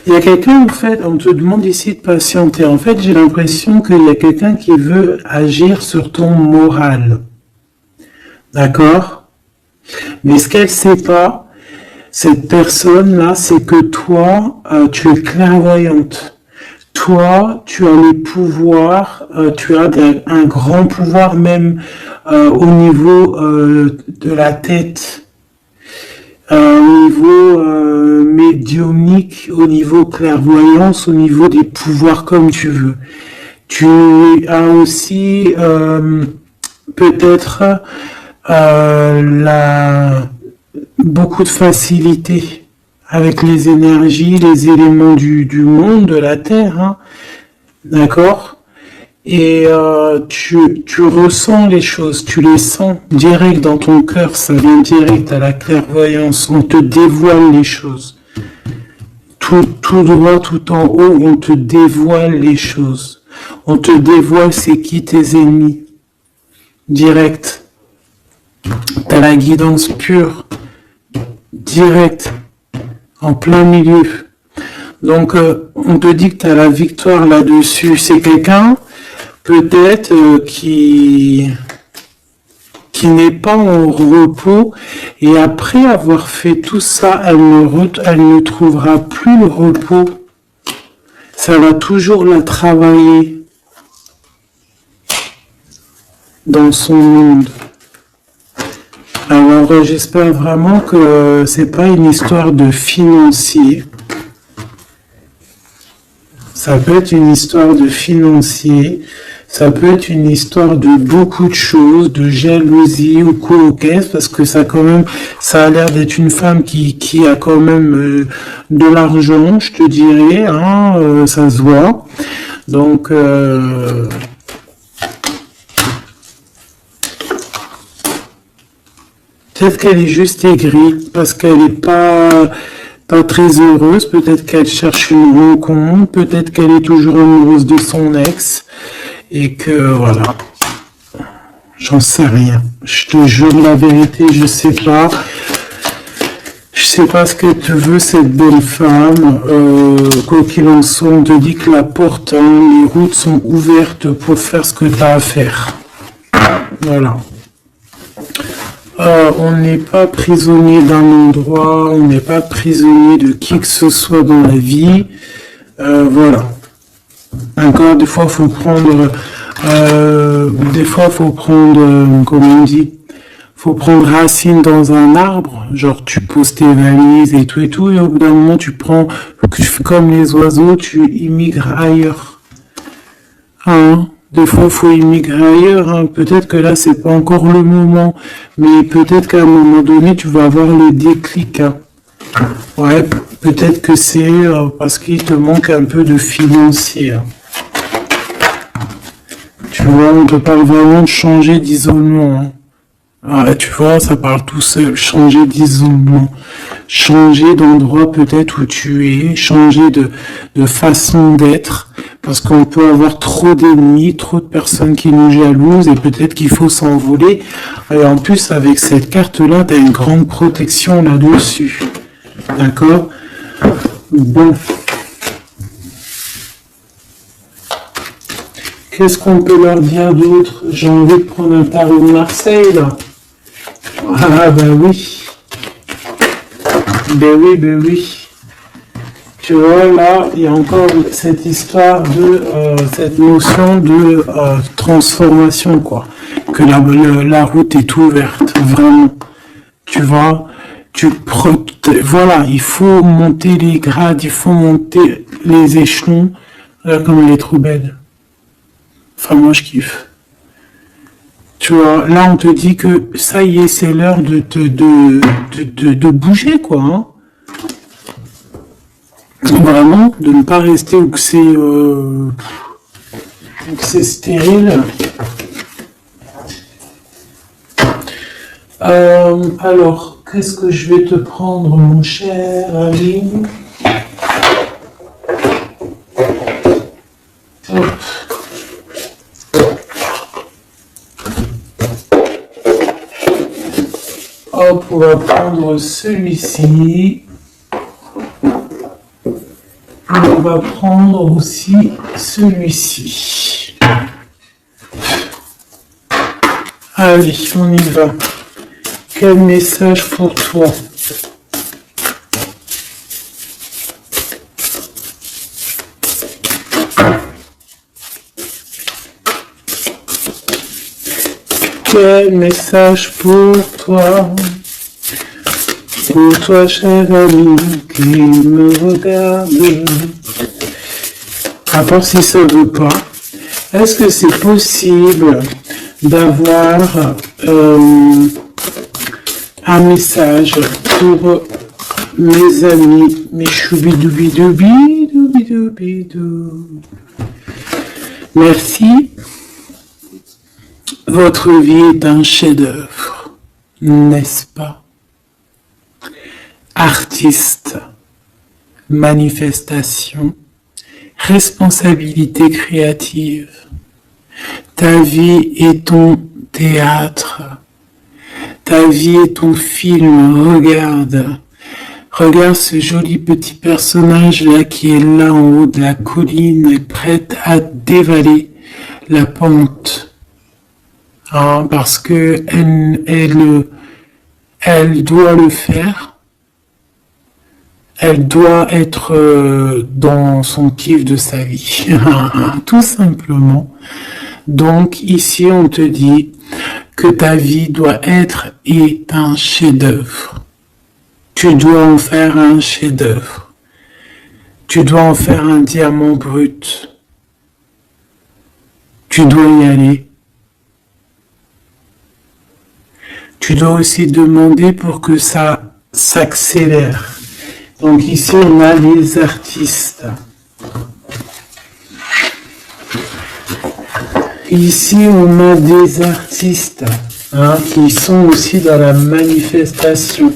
[SPEAKER 1] Il y a quelqu'un, en fait, on te demande ici de patienter. En fait, j'ai l'impression qu'il y a quelqu'un qui veut agir sur ton moral. D'accord? Mais ce qu'elle ne sait pas, cette personne-là, c'est que toi, tu es clairvoyante. Toi, tu as les pouvoirs, tu as un grand pouvoir même au niveau de la tête. Au niveau médiumnique, au niveau clairvoyance, au niveau des pouvoirs comme tu veux. Tu as aussi peut-être beaucoup de facilité avec les énergies, les éléments du monde, de la Terre, hein, d'accord? Et tu ressens les choses, tu les sens direct dans ton cœur, ça vient direct à la clairvoyance, on te dévoile les choses. Tout droit, tout en haut, on te dévoile les choses. On te dévoile c'est qui tes ennemis. Direct. T'as la guidance pure. Direct. En plein milieu. Donc, on te dit que tu as la victoire là-dessus. C'est quelqu'un, peut-être, qui n'est pas en repos, et après avoir fait tout ça, elle ne trouvera plus le repos. Ça va toujours la travailler dans son monde. Alors, j'espère vraiment que c'est pas une histoire de financier. Ça peut être une histoire de financier, ça peut être une histoire de beaucoup de choses, de jalousie ou quoi au caisse, parce que ça a l'air d'être une femme qui a quand même de l'argent, je te dirais, hein, ça se voit. Donc, peut-être qu'elle est juste aigrie, parce qu'elle n'est pas très heureuse, peut-être qu'elle cherche une rencontre, peut-être qu'elle est toujours amoureuse de son ex, et que voilà, j'en sais rien. Je te jure la vérité, je sais pas ce qu'elle te veut, cette belle femme. Quoi qu'il en soit, on te dit que la porte, hein, les routes sont ouvertes pour faire ce que tu as à faire. Voilà. On n'est pas prisonnier d'un endroit, on n'est pas prisonnier de qui que ce soit dans la vie. Voilà. Encore des fois, faut prendre, comment on dit, faut prendre racine dans un arbre. Genre, tu poses tes valises et tout, et au bout d'un moment, tu fais comme les oiseaux, tu immigres ailleurs. Hein? Des fois, il faut immigrer ailleurs, hein. Peut-être que là, c'est pas encore le moment, mais peut-être qu'à un moment donné, tu vas avoir le déclic, hein. Ouais, peut-être que c'est parce qu'il te manque un peu de financier, hein. Tu vois, on te parle vraiment de changer d'isolement, hein. Ah, tu vois, ça parle tout seul, changer d'isolement, changer d'endroit peut-être où tu es, changer de façon d'être, parce qu'on peut avoir trop d'ennemis, trop de personnes qui nous jalousent, et peut-être qu'il faut s'envoler. Et en plus, avec cette carte-là, tu as une grande protection là-dessus. D'accord? Bon. Qu'est-ce qu'on peut leur dire d'autre? J'ai envie de prendre un tarot de Marseille, là. Ah, ben oui. Ben oui. Tu vois, là, il y a encore cette histoire de, cette notion de transformation, quoi. Que la route est ouverte, vraiment. Tu vois, voilà, il faut monter les grades, il faut monter les échelons. Regarde comme elle est trop belle. Enfin, moi, je kiffe. Tu vois, là, on te dit que ça y est, c'est l'heure de bouger, quoi, hein. Vraiment, de ne pas rester où que c'est stérile. Alors, qu'est-ce que je vais te prendre, mon cher ami? Hop. Hop, on va prendre celui-ci. On va prendre aussi celui-ci. Allez, on y va. Quel message pour toi? Quel message pour toi? Pour toi, cher ami, qui me regarde. À part si ça ne veut pas, est-ce que c'est possible d'avoir un message pour mes amis, mes choubidoubidoubidoubidou. Merci. Votre vie est un chef-d'œuvre, n'est-ce pas? Artiste, manifestation, responsabilité créative. Ta vie est ton théâtre. Ta vie est ton film. Regarde ce joli petit personnage-là qui est là en haut de la colline, prête à dévaler la pente. Hein, parce que elle doit le faire. Elle doit être dans son kiff de sa vie. Tout simplement. Donc ici, on te dit que ta vie doit être un chef-d'œuvre. Tu dois en faire un chef-d'œuvre. Tu dois en faire un diamant brut. Tu dois y aller. Tu dois aussi demander pour que ça s'accélère. Donc ici, on a les artistes. Ici, on a des artistes qui sont aussi dans la manifestation,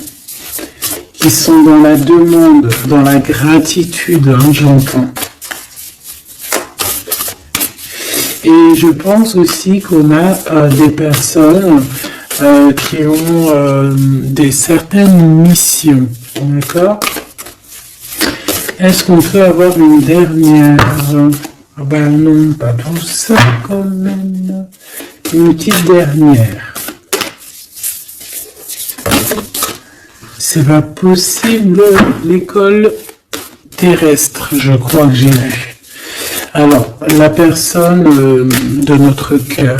[SPEAKER 1] qui sont dans la demande, dans la gratitude, j'entends. Et je pense aussi qu'on a des personnes qui ont certaines missions, d'accord? Est-ce qu'on peut avoir une dernière? Ah ben non, pas tout ça quand même. Une petite dernière. C'est pas possible, l'école terrestre, je crois que j'ai vu. Alors, la personne de notre cœur.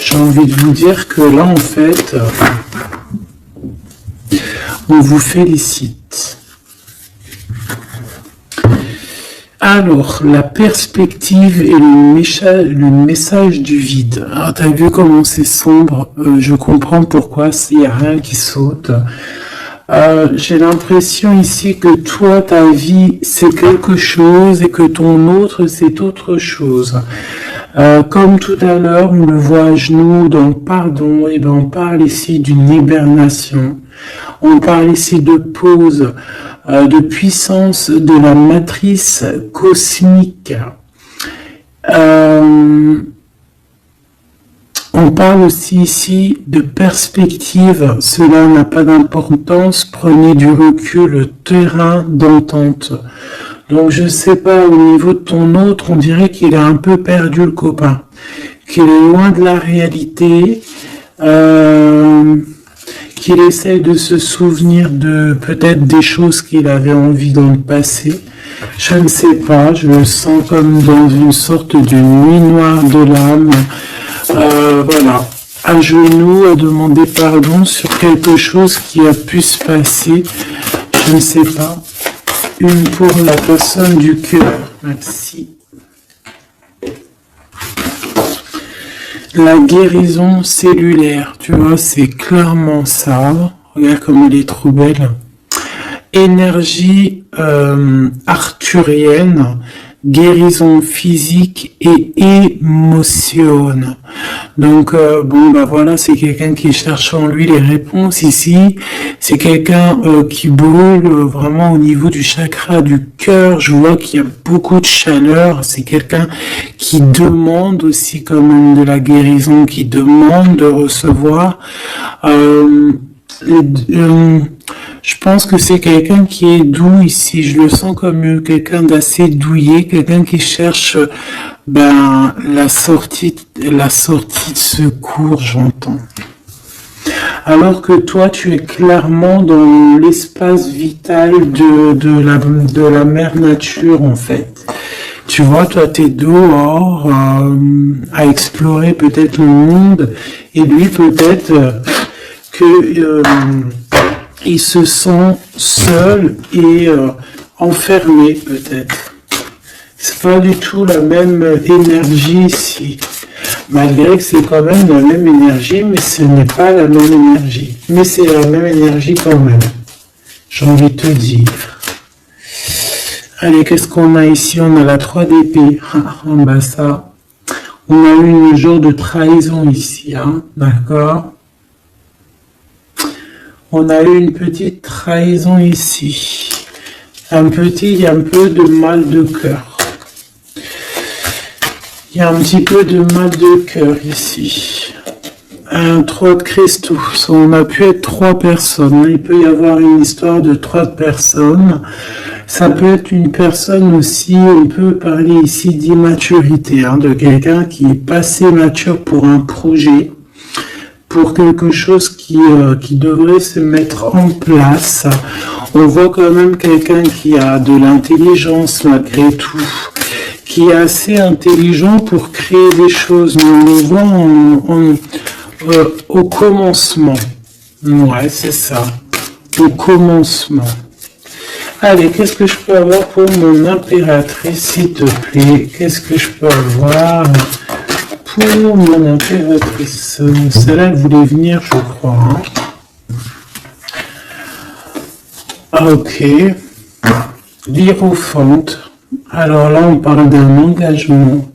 [SPEAKER 1] J'ai envie de vous dire que là, en fait, on vous félicite. Alors, la perspective et le message du vide. Alors, t'as vu comment c'est sombre, je comprends pourquoi, il n'y a rien qui saute. J'ai l'impression ici que toi, ta vie, c'est quelque chose et que ton autre, c'est autre chose. Comme tout à l'heure, on le voit à genoux dans le pardon, et ben on parle ici d'une hibernation. On parle ici de pause, de puissance de la matrice cosmique. On parle aussi ici de perspective. Cela n'a pas d'importance. Prenez du recul, terrain d'entente. Donc je sais pas, au niveau de ton autre, on dirait qu'il a un peu perdu le copain, qu'il est loin de la réalité, qu'il essaie de se souvenir de peut-être des choses qu'il avait envie dans le passé. Je ne sais pas, je le sens comme dans une sorte de nuit noire de l'âme. Voilà, à genoux, à demander pardon sur quelque chose qui a pu se passer. Je ne sais pas. Une pour la personne du cœur. Merci. La guérison cellulaire, tu vois, c'est clairement ça. Regarde comme elle est trop belle. Énergie arthurienne, guérison physique et émotion. Donc bon bah voilà, c'est quelqu'un qui cherche en lui les réponses ici. C'est quelqu'un qui brûle vraiment au niveau du chakra du cœur. Je vois qu'il y a beaucoup de chaleur. C'est quelqu'un qui demande aussi quand même de la guérison, qui demande de recevoir. Je pense que c'est quelqu'un qui est doux ici. Je le sens comme quelqu'un d'assez douillet, quelqu'un qui cherche la sortie de secours, j'entends. Alors que toi, tu es clairement dans l'espace vital de la mère nature, en fait. Tu vois, toi, t'es dehors à explorer peut-être le monde, et lui, peut-être que il se sent seul et enfermé, peut-être. C'est pas du tout la même énergie ici. Malgré que c'est quand même la même énergie, mais ce n'est pas la même énergie. Mais c'est la même énergie quand même. J'ai envie de te dire. Allez, qu'est-ce qu'on a ici? On a la 3 d'épée. Bah ça. On a eu une genre de trahison ici, hein. D'accord? On a eu une petite trahison ici. Il y a un peu de mal de cœur. Il y a un petit peu de mal de cœur ici. Un 3 de cristaux. On a pu être 3 personnes. Il peut y avoir une histoire de 3 personnes. Ça peut être une personne aussi, on peut parler ici d'immaturité, hein, de quelqu'un qui est pas assez mature pour un projet, pour quelque chose qui devrait se mettre en place. On voit quand même quelqu'un qui a de l'intelligence malgré tout, qui est assez intelligent pour créer des choses, mais on le voit au commencement. Ouais, c'est ça. Au commencement. Allez, qu'est-ce que je peux avoir pour mon impératrice, s'il te plaît? Qu'est-ce que je peux avoir pour mon impératrice? Celle-là, elle voulait venir, je crois. Hein. Ok. L'Hiérophante. Alors là, on parle d'un engagement.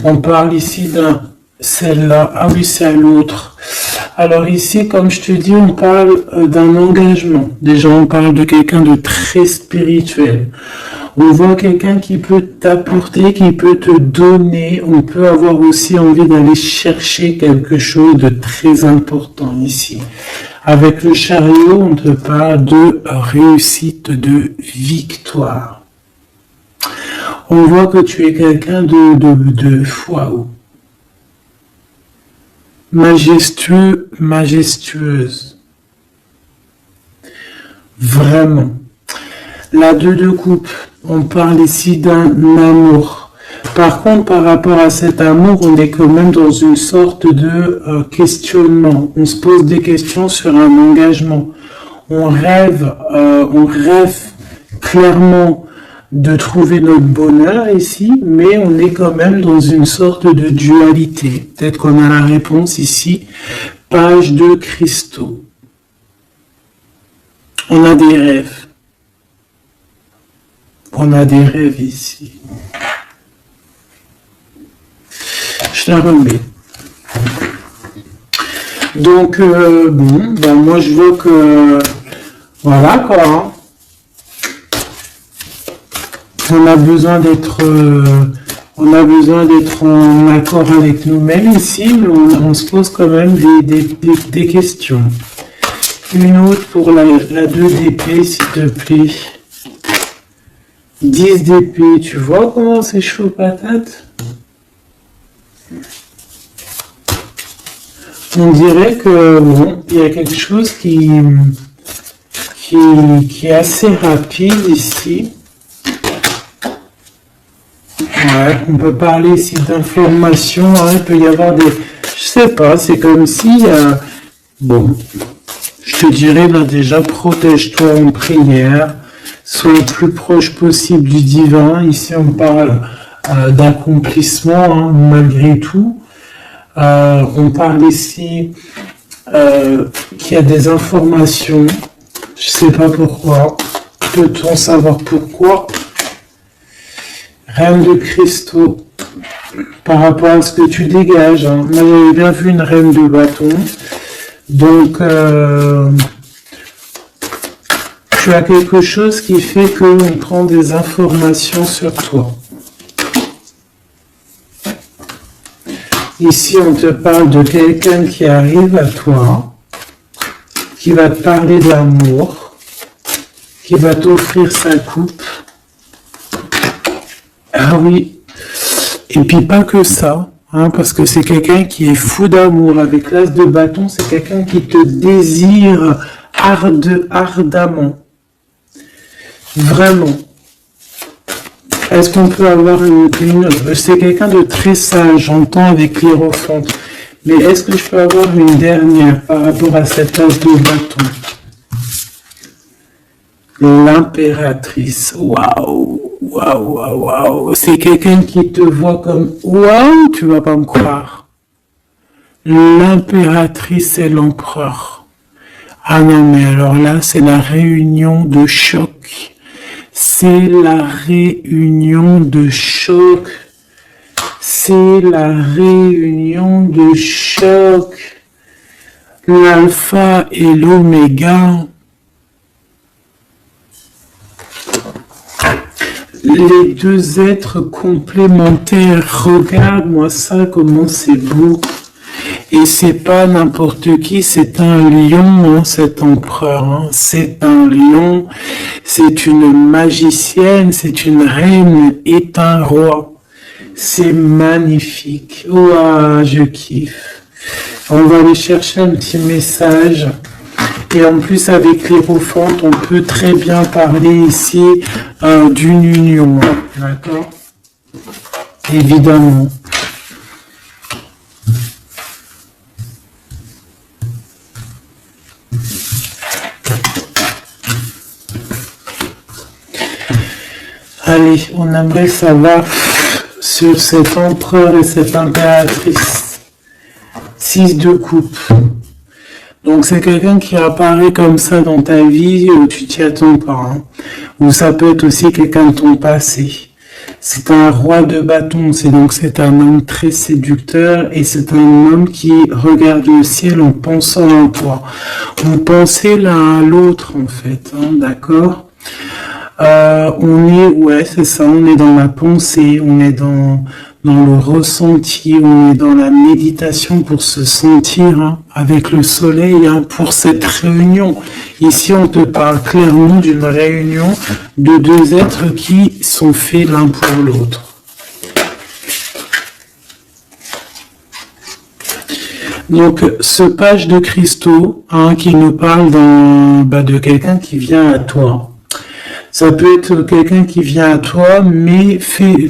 [SPEAKER 1] On parle ici d'un... Celle-là. Ah oui, c'est à l'autre. Alors ici, comme je te dis, on parle d'un engagement. Déjà, on parle de quelqu'un de très spirituel. On voit quelqu'un qui peut t'apporter, qui peut te donner. On peut avoir aussi envie d'aller chercher quelque chose de très important ici. Avec le chariot, on te parle de réussite, de victoire. On voit que tu es quelqu'un de waouh. Majestueux, majestueuse. Vraiment. La 2 de coupe, on parle ici d'un amour. Par contre, par rapport à cet amour, on est quand même dans une sorte de questionnement. On se pose des questions sur un engagement. On rêve clairement de trouver notre bonheur ici, mais on est quand même dans une sorte de dualité. Peut-être qu'on a la réponse ici. Page de cristaux. On a des rêves. On a des rêves ici. Je la remets. Donc, bon, ben moi je vois que... Voilà quoi. Hein. On a besoin d'être en accord avec nous-mêmes ici, mais on se pose quand même des questions. Une autre pour la 2 d'épée, s'il te plaît. 10 d'épée, tu vois comment c'est chaud patate? On dirait que bon, il y a quelque chose qui est assez rapide ici. Ouais, on peut parler ici d'information, hein, il peut y avoir des... Je sais pas, c'est comme si... bon, je te dirais là déjà, protège-toi en prière, sois le plus proche possible du divin. Ici, on parle d'accomplissement, hein, malgré tout. On parle ici qu'il y a des informations. Je sais pas pourquoi. Peut-on savoir pourquoi? Reine de cristaux. Par rapport à ce que tu dégages. Hein. Moi, j'avais bien vu une reine de bâton. Donc, tu as quelque chose qui fait qu'on prend des informations sur toi. Ici, on te parle de quelqu'un qui arrive à toi, qui va te parler d'amour, qui va t'offrir sa coupe. Ah oui. Et puis pas que ça, hein, parce que c'est quelqu'un qui est fou d'amour. Avec l'as de bâton, c'est quelqu'un qui te désire ardemment. Vraiment. Est-ce qu'on peut avoir c'est quelqu'un de très sage, j'entends avec l'hiérophante. Mais est-ce que je peux avoir une dernière par rapport à cette as de bâton? L'impératrice. Waouh, waouh, waouh, waouh. C'est quelqu'un qui te voit comme waouh, tu vas pas me croire. L'impératrice et l'empereur. Ah non, mais alors là, c'est la réunion de choc. C'est la réunion de choc. C'est la réunion de choc. L'alpha et l'oméga. Les deux êtres complémentaires. Regarde-moi ça, comment c'est beau. Et c'est pas n'importe qui, c'est un lion, hein, cet empereur. Hein. C'est un lion, c'est une magicienne, c'est une reine et un roi. C'est magnifique. Ouah, je kiffe. On va aller chercher un petit message. Et en plus, avec l'hiérophante, on peut très bien parler ici d'une union. Hein, d'accord? Évidemment. Allez, on aimerait savoir sur cet empereur et cette impératrice. 6 de coupe. Donc c'est quelqu'un qui apparaît comme ça dans ta vie où tu t'y attends pas. Hein. Ou ça peut être aussi quelqu'un de ton passé. C'est un roi de bâton, c'est un homme très séducteur et c'est un homme qui regarde le ciel en pensant à toi. Vous pensez l'un à l'autre en fait, hein, d'accord? C'est ça, on est dans la pensée, on est dans le ressenti, on est dans la méditation pour se sentir hein, avec le soleil hein, pour cette réunion. Ici, on te parle clairement d'une réunion de deux êtres qui sont faits l'un pour l'autre. Donc, ce page de cristaux hein, qui nous parle de quelqu'un qui vient à toi. Ça peut être quelqu'un qui vient à toi, mais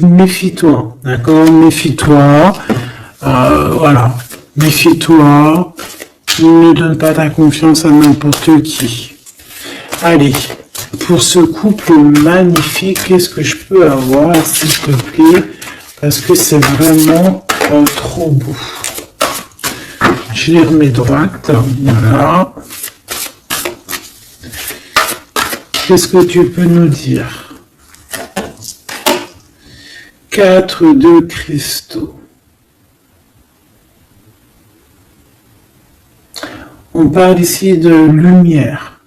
[SPEAKER 1] méfie-toi, d'accord? Méfie-toi, voilà. Méfie-toi, ne donne pas ta confiance à n'importe qui. Allez, pour ce couple magnifique, qu'est-ce que je peux avoir, s'il te plaît? Parce que c'est vraiment trop beau. Je les remets droite, voilà. Qu'est-ce que tu peux nous dire? 4 de cristaux. On parle ici de lumière.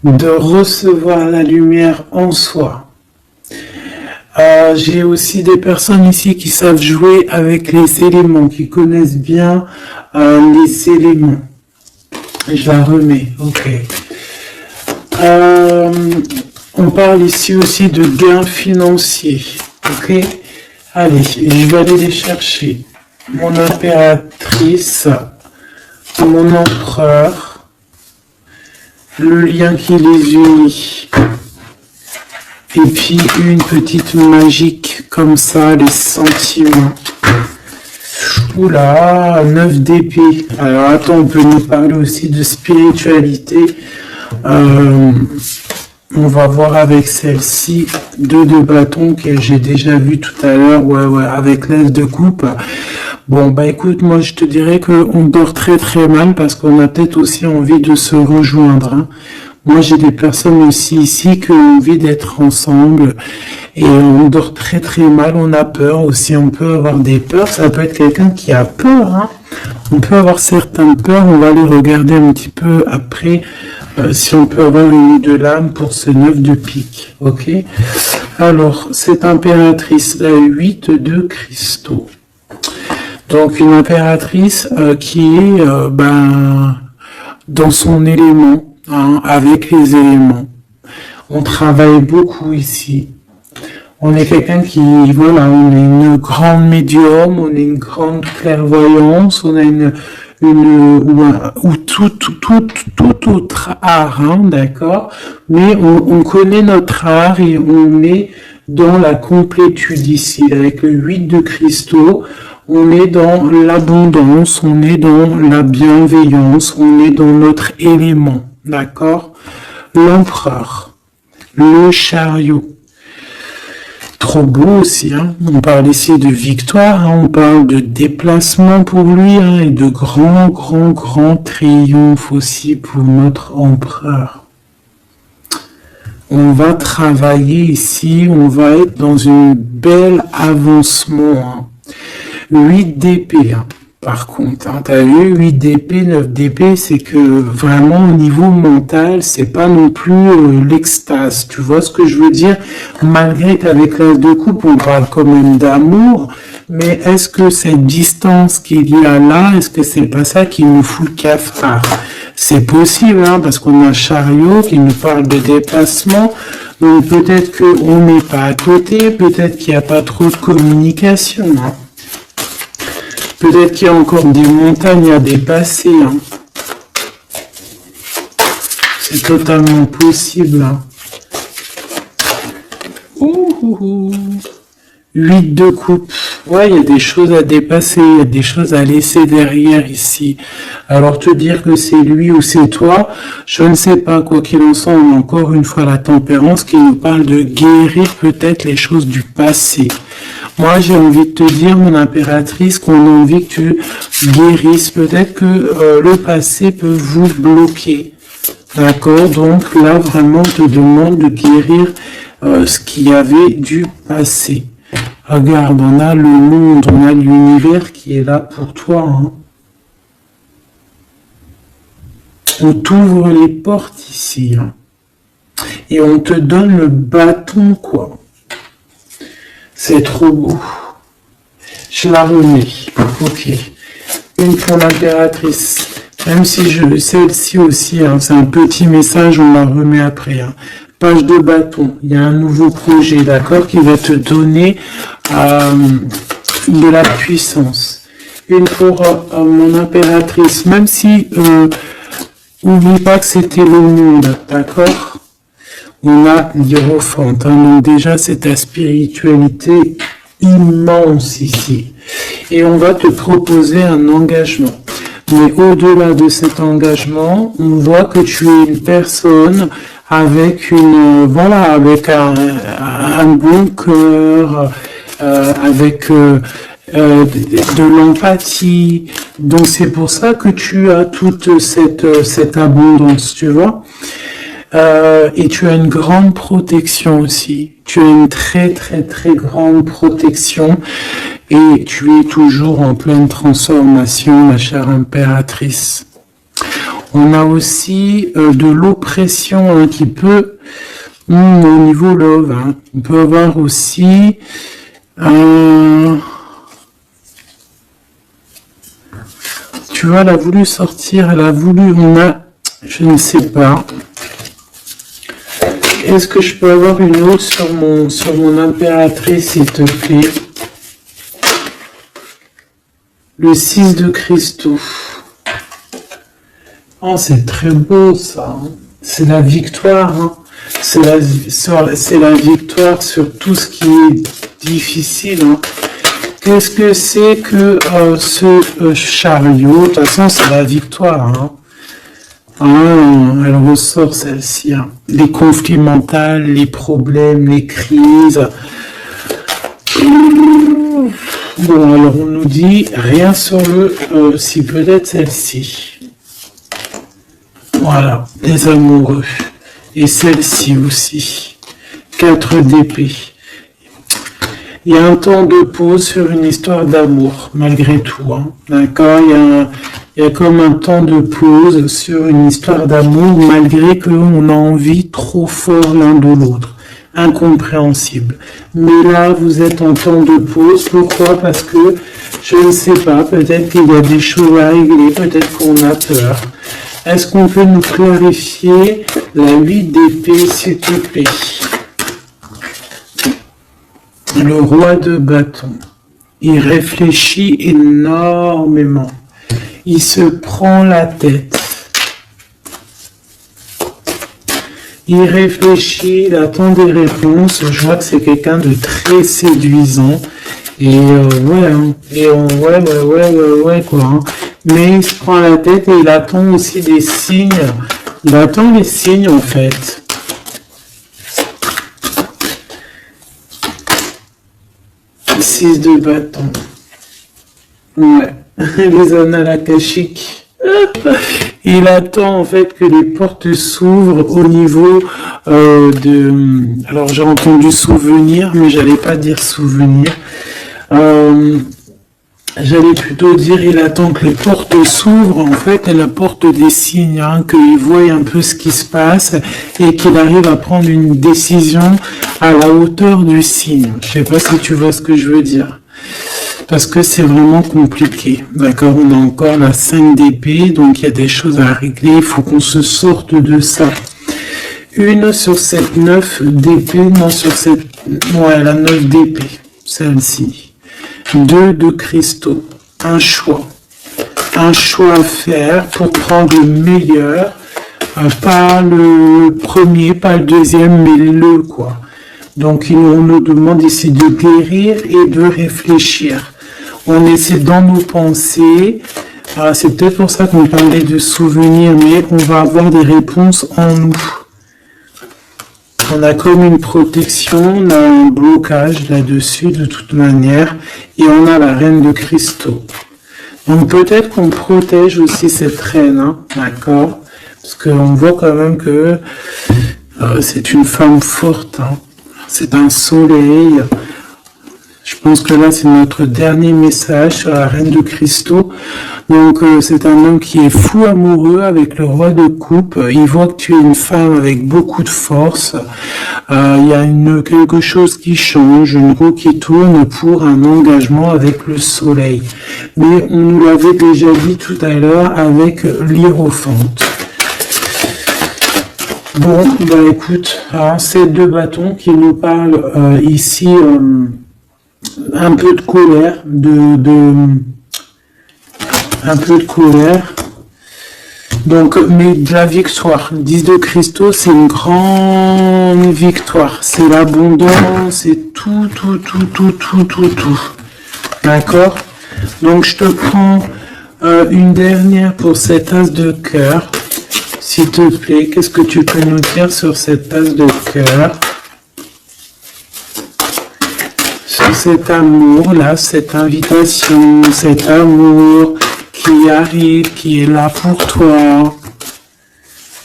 [SPEAKER 1] De recevoir la lumière en soi. J'ai aussi des personnes ici qui savent jouer avec les éléments, qui connaissent bien les éléments. Je la remets, ok. On parle ici aussi de gains financiers, ok? Allez, je vais aller les chercher. Mon impératrice, mon empereur, le lien qui les unit, et puis une petite magique comme ça, les sentiments. Oula, 9 d'épée. Alors attends, on peut nous parler aussi de spiritualité. On va voir avec celle-ci, 2 de bâton que j'ai déjà vu tout à l'heure, ouais, avec l'as de coupe. Bon, bah écoute, moi je te dirais qu'on dort très très mal parce qu'on a peut-être aussi envie de se rejoindre, hein. Moi j'ai des personnes aussi ici qui ont envie d'être ensemble et on dort très très mal, on a peur aussi, on peut avoir des peurs, ça peut être quelqu'un qui a peur, hein. On peut avoir certaines peurs, on va les regarder un petit peu après. Si on peut avoir une nuit de l'âme pour ce 9 de pique, ok? Alors, cette impératrice, la 8 de cristaux. Donc, une impératrice qui est dans son élément, hein, avec les éléments. On travaille beaucoup ici. On est quelqu'un qui, voilà, on est une grande médium, on est une grande clairvoyance, on a ou tout autre art, hein, d'accord, mais on connaît notre art et on est dans la complétude ici, avec le 8 de cristaux, on est dans l'abondance, on est dans la bienveillance, on est dans notre élément, d'accord, l'empereur, le chariot. Trop beau aussi, hein. On parle ici de victoire, hein. On parle de déplacement pour lui, hein, et de grand triomphe aussi pour notre empereur. On va travailler ici, on va être dans une belle avancement, hein. 8 d'épée, hein. Par contre, hein, t'as vu, 8 d'épée, 9 d'épée, c'est que vraiment au niveau mental, c'est pas non plus l'extase. Tu vois ce que je veux dire? Malgré qu'avec l'as de coupe, on parle quand même d'amour, mais est-ce que cette distance qu'il y a là, est-ce que c'est pas ça qui nous fout le cafard? C'est possible, hein, parce qu'on a un chariot qui nous parle de déplacement, donc peut-être qu'on n'est pas à côté, peut-être qu'il n'y a pas trop de communication, hein. Peut-être qu'il y a encore des montagnes à dépasser, hein. C'est totalement possible, hein. 8 de coupe. Ouais, il y a des choses à dépasser, il y a des choses à laisser derrière ici. Alors te dire que c'est lui ou c'est toi, je ne sais pas. Quoi qu'il en soit, on a encore une fois la tempérance qui nous parle de guérir peut-être les choses du passé. Moi, j'ai envie de te dire, mon impératrice, qu'on a envie que tu guérisses. Peut-être que le passé peut vous bloquer. D'accord? Donc là, vraiment, on te demande de guérir ce qu'il y avait du passé. Regarde, on a le monde, on a l'univers qui est là pour toi, hein. On t'ouvre les portes ici, hein. Et on te donne le bâton, quoi. C'est trop beau. Je la remets. Ok. Une pour l'impératrice. Même si celle-ci aussi, hein, c'est un petit message, on la remet après, hein. Page de bâton. Il y a un nouveau projet, d'accord, qui va te donner de la puissance. Une pour mon impératrice. Même si, n'oublie pas que c'était le monde, d'accord? On a l'hiérophante, hein, donc déjà c'est ta spiritualité immense ici. Et on va te proposer un engagement. Mais au-delà de cet engagement, on voit que tu es une personne avec avec un bon cœur, avec de l'empathie. Donc c'est pour ça que tu as toute cette abondance, tu vois. Et tu as une grande protection aussi. Tu as une très grande protection et tu es toujours en pleine transformation, ma chère impératrice. On a aussi de l'oppression, hein, qui peut, au niveau love, hein, on peut avoir aussi tu vois, elle a voulu sortir, je ne sais pas. Est-ce que je peux avoir une autre sur mon impératrice, s'il te plaît? Le 6 de cristaux. Oh, c'est très beau, ça, hein. C'est la victoire, hein. C'est la victoire sur tout ce qui est difficile, hein. Qu'est-ce que c'est que ce chariot? De toute façon, c'est la victoire, hein. Ah, elle ressort celle-ci, hein. Les conflits mentaux, les problèmes, les crises. Bon, alors on nous dit rien sur si peut-être celle-ci. Voilà, les amoureux. Et celle-ci aussi. 4 d'épée. Il y a un temps de pause sur une histoire d'amour, malgré tout. Hein. D'accord, il y a comme un temps de pause sur une histoire d'amour, malgré qu'on a envie trop fort l'un de l'autre. Incompréhensible. Mais là, vous êtes en temps de pause. Pourquoi? Parce que, je ne sais pas, peut-être qu'il y a des choses à régler, peut-être qu'on a peur. Est-ce qu'on peut nous clarifier la 8 d'épée, s'il te plaît? Le roi de bâton. Il réfléchit énormément. Il se prend la tête. Il réfléchit, il attend des réponses. Je vois que c'est quelqu'un de très séduisant. Et ouais, quoi. Hein. Mais il se prend la tête et il attend aussi des signes. Il attend les signes, en fait. Six de bâton. Ouais. Les annales akashiques. Il attend en fait que les portes s'ouvrent au niveau Alors j'ai entendu souvenir, mais j'allais pas dire souvenir. J'allais plutôt dire il attend que les portes s'ouvrent en fait et la porte des signes, hein, qu'il voie un peu ce qui se passe et qu'il arrive à prendre une décision à la hauteur du signe. Je sais pas si tu vois ce que je veux dire. Parce que c'est vraiment compliqué. D'accord, on a encore la 5 d'épée, donc il y a des choses à régler, il faut qu'on se sorte de ça. Une sur cette 9 d'épée, non sur cette... Ouais, la 9 d'épée, celle-ci. 2 de cristaux, un choix. Un choix à faire pour prendre le meilleur. Pas le premier, pas le deuxième, mais le quoi. Donc on nous demande ici de guérir et de réfléchir. On essaie dans nos pensées. C'est peut-être pour ça qu'on parlait de souvenirs, mais on va avoir des réponses en nous. On a comme une protection, on a un blocage là-dessus de toute manière, et on a la reine de cristaux. Donc peut-être qu'on protège aussi cette reine, hein, d'accord? Parce qu'on voit quand même que c'est une femme forte, hein. C'est un soleil. Je pense que là, c'est notre dernier message sur la reine de cristaux. Donc, c'est un homme qui est fou amoureux avec le roi de coupe. Il voit que tu es une femme avec beaucoup de force. Il y a quelque chose qui change, une roue qui tourne pour un engagement avec le soleil. Mais on nous l'avait déjà dit tout à l'heure avec l'hiérophante. Bon, bah écoute, c'est 2 bâtons qui nous parlent ici un peu de colère, un peu de colère. Donc, mais de la victoire. 10 de cristaux, c'est une grande victoire. C'est l'abondance, c'est tout. D'accord? Donc, je te prends une dernière pour cette as de cœur. S'il te plaît, qu'est-ce que tu peux nous dire sur cette tasse de cœur? Sur cet amour-là, cette invitation, cet amour qui arrive, qui est là pour toi.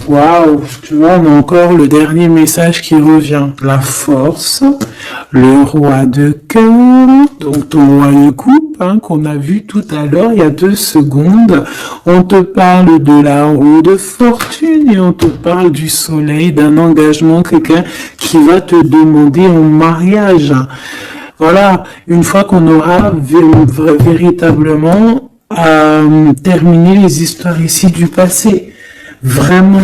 [SPEAKER 1] Waouh, tu vois, on a encore le dernier message qui revient. La force, le roi de cœur, donc ton roi de coupe, hein, qu'on a vu tout à l'heure, il y a 2 secondes. On te parle de la roue de fortune et on te parle du soleil, d'un engagement, quelqu'un qui va te demander en mariage. Voilà, une fois qu'on aura véritablement terminé les histoires ici du passé. Vraiment.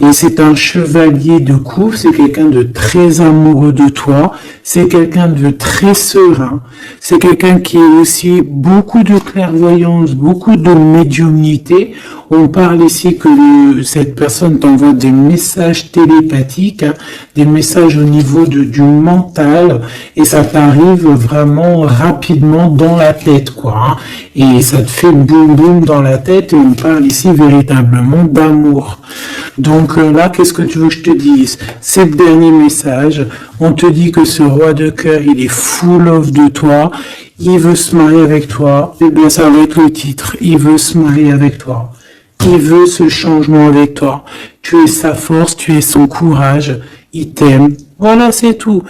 [SPEAKER 1] Et c'est un chevalier de coupe, c'est quelqu'un de très amoureux de toi, c'est quelqu'un de très serein, c'est quelqu'un qui a aussi beaucoup de clairvoyance, beaucoup de médiumnité. On parle ici que cette personne t'envoie des messages télépathiques, hein, des messages au niveau du mental, et ça t'arrive vraiment rapidement dans la tête, quoi. Hein, et ça te fait boum boum dans la tête, et on parle ici véritablement d'amour. Donc là, qu'est-ce que tu veux que je te dise? C'est le dernier message. On te dit que ce roi de cœur, il est full of de toi. Il veut se marier avec toi. Eh bien, ça va être le titre. Il veut se marier avec toi. Il veut ce changement avec toi. Tu es sa force, tu es son courage. Il t'aime. Voilà, c'est tout.